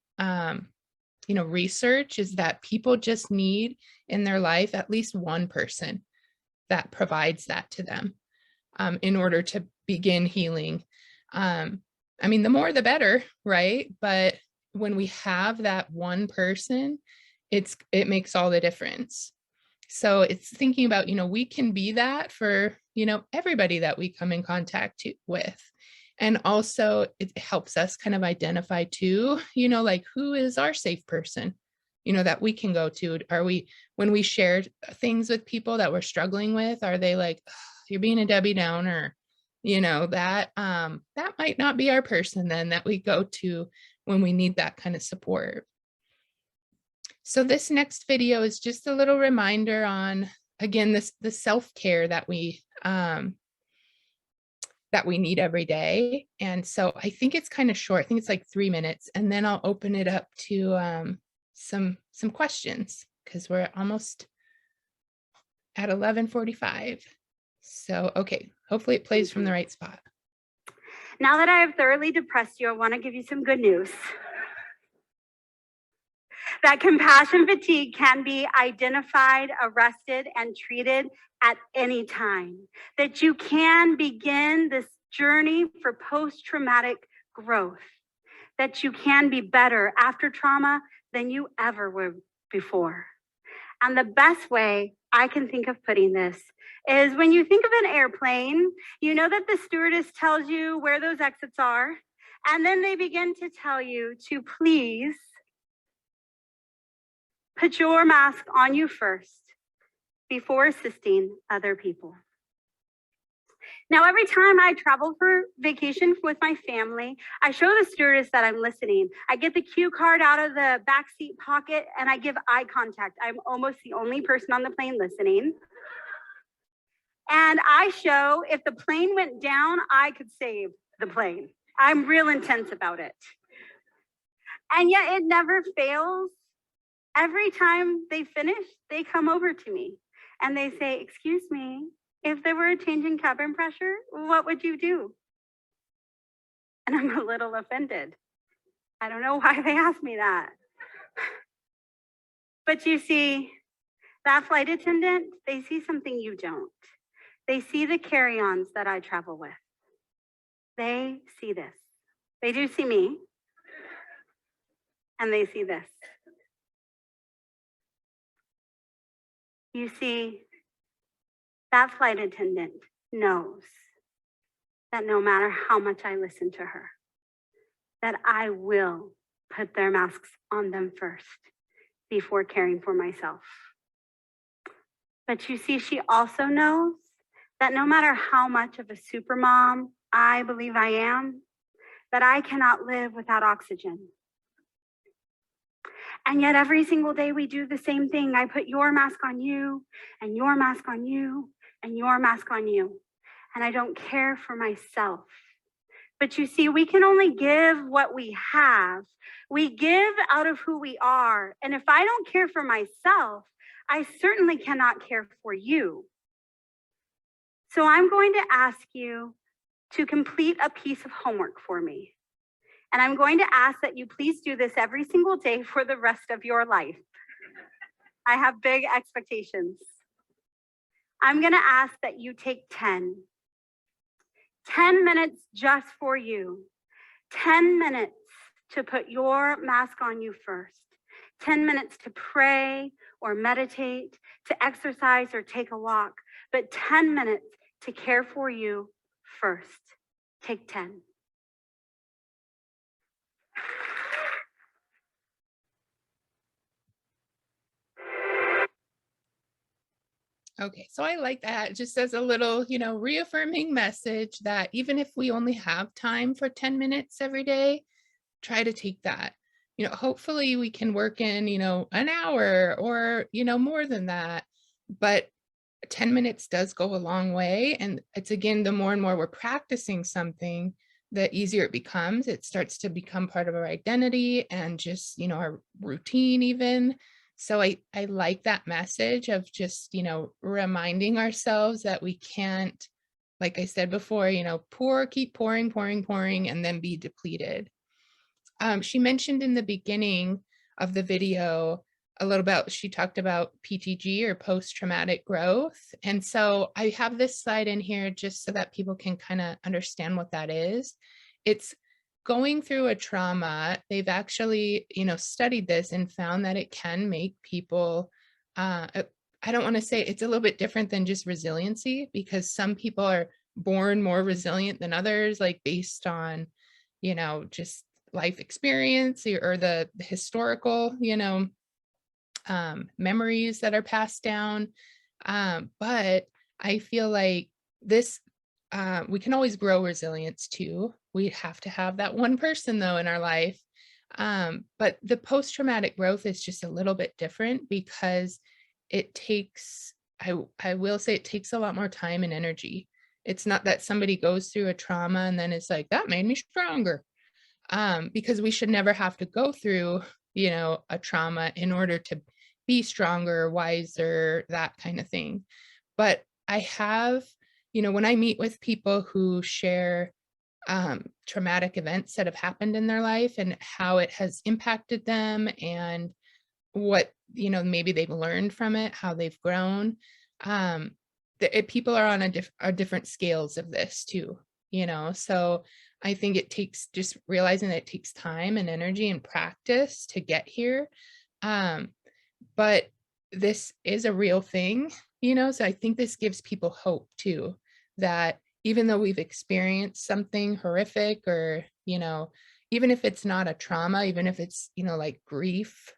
research, is that people just need in their life at least one person that provides that to them in order to begin healing. The more the better, right? But when we have that one person, it makes all the difference. So it's thinking about, we can be that for, everybody that we come in contact with. And also it helps us kind of identify too, like, who is our safe person, that we can go to? When we share things with people that we're struggling with, are they like, oh, you're being a Debbie Downer? That might not be our person then that we go to when we need that kind of support. So this next video is just a little reminder on, again, the self-care that we need every day. And so I think it's kind of short. I think it's like 3 minutes, and then I'll open it up to some questions, because we're almost at 11:45. So, okay, hopefully it plays from the right spot. Now that I have thoroughly depressed you, I want to give you some good news. That compassion fatigue can be identified, arrested, and treated at any time. That you can begin this journey for post-traumatic growth. That you can be better after trauma than you ever were before. And the best way I can think of putting this is, when you think of an airplane, you know that the stewardess tells you where those exits are, and then they begin to tell you to please put your mask on you first before assisting other people. Now, every time I travel for vacation with my family, I show the stewardess that I'm listening. I get the cue card out of the backseat pocket and I give eye contact. I'm almost the only person on the plane listening. And I show, if the plane went down, I could save the plane. I'm real intense about it. And yet it never fails. Every time they finish, they come over to me and they say, excuse me, if there were a change in cabin pressure, what would you do? And I'm a little offended. I don't know why they asked me that. But you see, that flight attendant, they see something you don't. They see the carry-ons that I travel with. They see this. They do see me. And they see this. You see, that flight attendant knows that no matter how much I listen to her, that I will put their masks on them first before caring for myself. But you see, she also knows that no matter how much of a super mom I believe I am, that I cannot live without oxygen. And yet every single day we do the same thing. I put your mask on you, and your mask on you, and your mask on you. And I don't care for myself But you see, we can only give what we have. We give out of who we are. And if I don't care for myself, I certainly cannot care for you. So I'm going to ask you to complete a piece of homework for me. And I'm going to ask that you please do this every single day for the rest of your life. I have big expectations. I'm going to ask that you take 10 minutes just for you, 10 minutes to put your mask on you first, 10 minutes to pray or meditate, to exercise or take a walk, but 10 minutes to care for you first. Take 10. Okay, so I like that just as a little, reaffirming message that even if we only have time for 10 minutes every day, try to take that. Hopefully we can work in, an hour or, more than that. But 10 minutes does go a long way. And it's, again, the more and more we're practicing something, the easier it becomes. It starts to become part of our identity and just, our routine even. So I like that message of just, reminding ourselves that we can't, like I said before, keep pouring, and then be depleted. She mentioned in the beginning of the video a little about, she talked about PTG or post-traumatic growth. And so I have this slide in here just so that people can kind of understand what that is. It's going through a trauma. They've actually, studied this and found that it can make people, I don't want to say it's a little bit different than just resiliency, because some people are born more resilient than others, like based on, just life experience or the historical, memories that are passed down. But I feel like this, we can always grow resilience too. We have to have that one person though in our life. But the post-traumatic growth is just a little bit different because it takes, I will say it takes a lot more time and energy. It's not that somebody goes through a trauma and then it's like, that made me stronger. Because we should never have to go through, a trauma in order to be stronger, wiser, that kind of thing. But I have, when I meet with people who share traumatic events that have happened in their life and how it has impacted them and what, maybe they've learned from it, how they've grown, people are on different scales of this too, so I think it takes just realizing that it takes time and energy and practice to get here. But this is a real thing, so I think this gives people hope too, that even though we've experienced something horrific or, even if it's not a trauma, even if it's, like grief,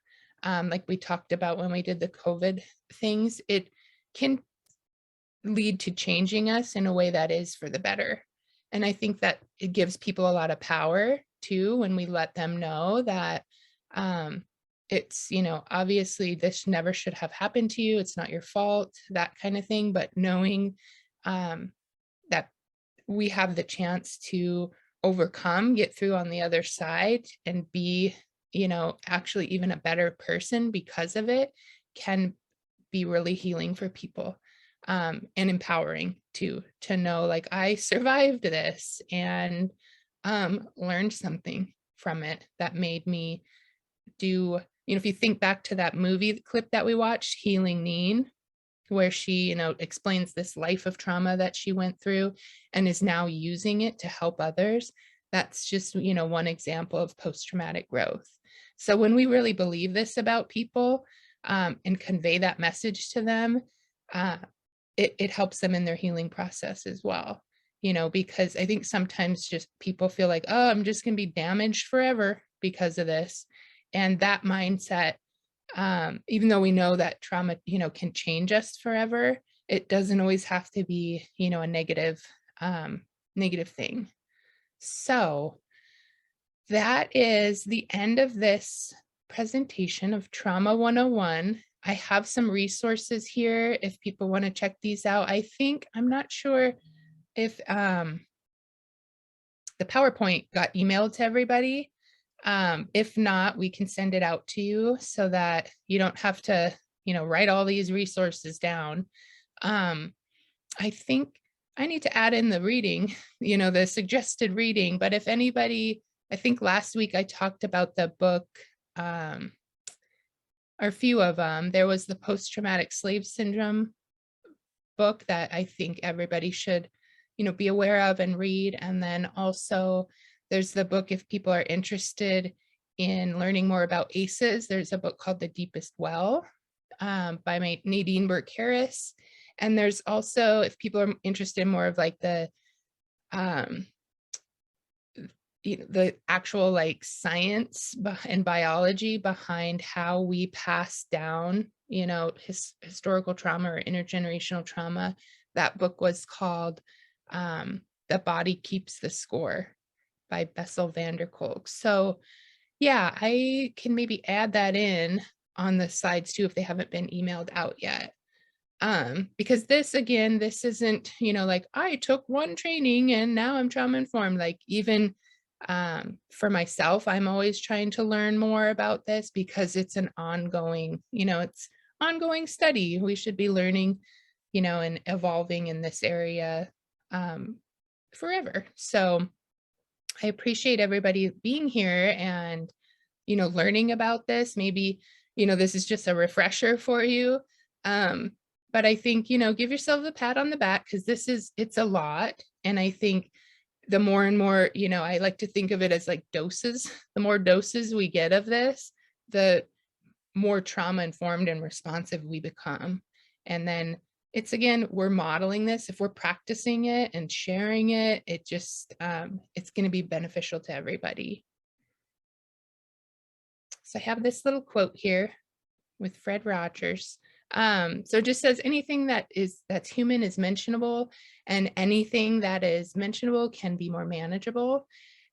like we talked about when we did the COVID things, it can lead to changing us in a way that is for the better. And I think that it gives people a lot of power too, when we let them know that it's, obviously this never should have happened to you. It's not your fault, that kind of thing. But knowing that we have the chance to overcome, get through on the other side and be, actually even a better person because of it can be really healing for people. And empowering to know, like, I survived this and learned something from it that made me do, if you think back to that movie clip that we watched, Healing Neen, where she, explains this life of trauma that she went through and is now using it to help others. That's just, one example of post-traumatic growth. So when we really believe this about people and convey that message to them, it helps them in their healing process as well, because I think sometimes just people feel like, oh, I'm just going to be damaged forever because of this. And that mindset, even though we know that trauma, can change us forever, it doesn't always have to be, a negative thing. So that is the end of this presentation of Trauma 101. I have some resources here if people want to check these out. I'm not sure if the the PowerPoint got emailed to everybody. If not, we can send it out to you so that you don't have to, write all these resources down. I think I need to add in the reading, the suggested reading, but if anybody, I think last week I talked about the book, or a few of them. There was the post-traumatic slave syndrome book that I think everybody should, be aware of and read. And then also there's the book, if people are interested in learning more about ACEs, there's a book called The Deepest Well by Nadine Burke Harris. And there's also, if people are interested in more of like the actual like science and biology behind how we pass down, historical trauma or intergenerational trauma, that book was called The Body Keeps the Score by Bessel van der Kolk. So yeah, I can maybe add that in on the slides too if they haven't been emailed out yet. Because this isn't, like I took one training and now I'm trauma informed. Like even for myself, I'm always trying to learn more about this because it's an ongoing, it's ongoing study. We should be learning, and evolving in this area forever. So I appreciate everybody being here and, learning about this. Maybe, this is just a refresher for you. But I think, give yourself a pat on the back because it's a lot. And I think the more and more, I like to think of it as like doses. The more doses we get of this, the more trauma informed and responsive we become. And then it's, again, we're modeling this. If we're practicing it and sharing it, it just, it's going to be beneficial to everybody. So I have this little quote here with Fred Rogers. So it just says anything that's human is mentionable, and anything that is mentionable can be more manageable.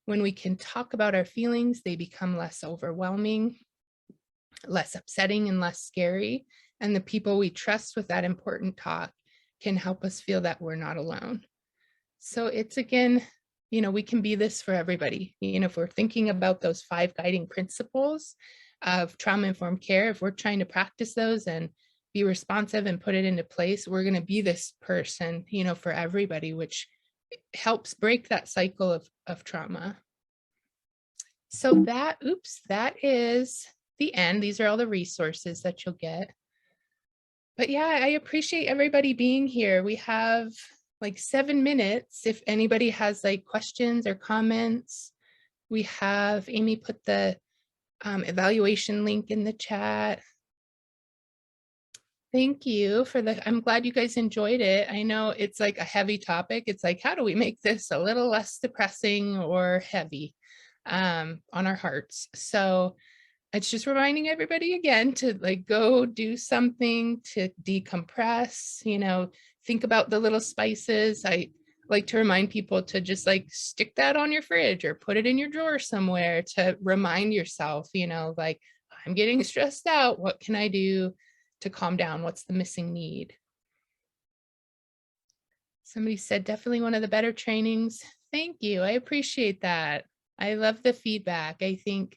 When we can talk about our feelings, they become less overwhelming, less upsetting, and less scary. And the people we trust with that important talk can help us feel that we're not alone. So it's, again, we can be this for everybody. If we're thinking about those 5 guiding principles of trauma-informed care, if we're trying to practice those and be responsive and put it into place, we're going to be this person, for everybody, which helps break that cycle of trauma. So that is the end. These are all the resources that you'll get. But yeah, I appreciate everybody being here. We have like 7 minutes. If anybody has like questions or comments, we have Amy put the evaluation link in the chat. Thank you for I'm glad you guys enjoyed it. I know it's like a heavy topic. It's like, how do we make this a little less depressing or heavy on our hearts? So it's just reminding everybody again to like go do something to decompress, think about the little spices. I like to remind people to just like stick that on your fridge or put it in your drawer somewhere to remind yourself, like I'm getting stressed out. What can I do to calm down? What's the missing need? Somebody said definitely one of the better trainings. Thank you. I appreciate that. I love the feedback. I think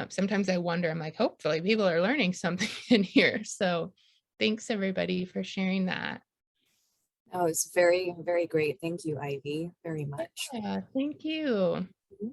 sometimes I wonder, I'm like, hopefully people are learning something in here. So thanks everybody for sharing that. Oh, it's very, very great. Thank you, Ivy, very much. Yeah, thank you. Mhm.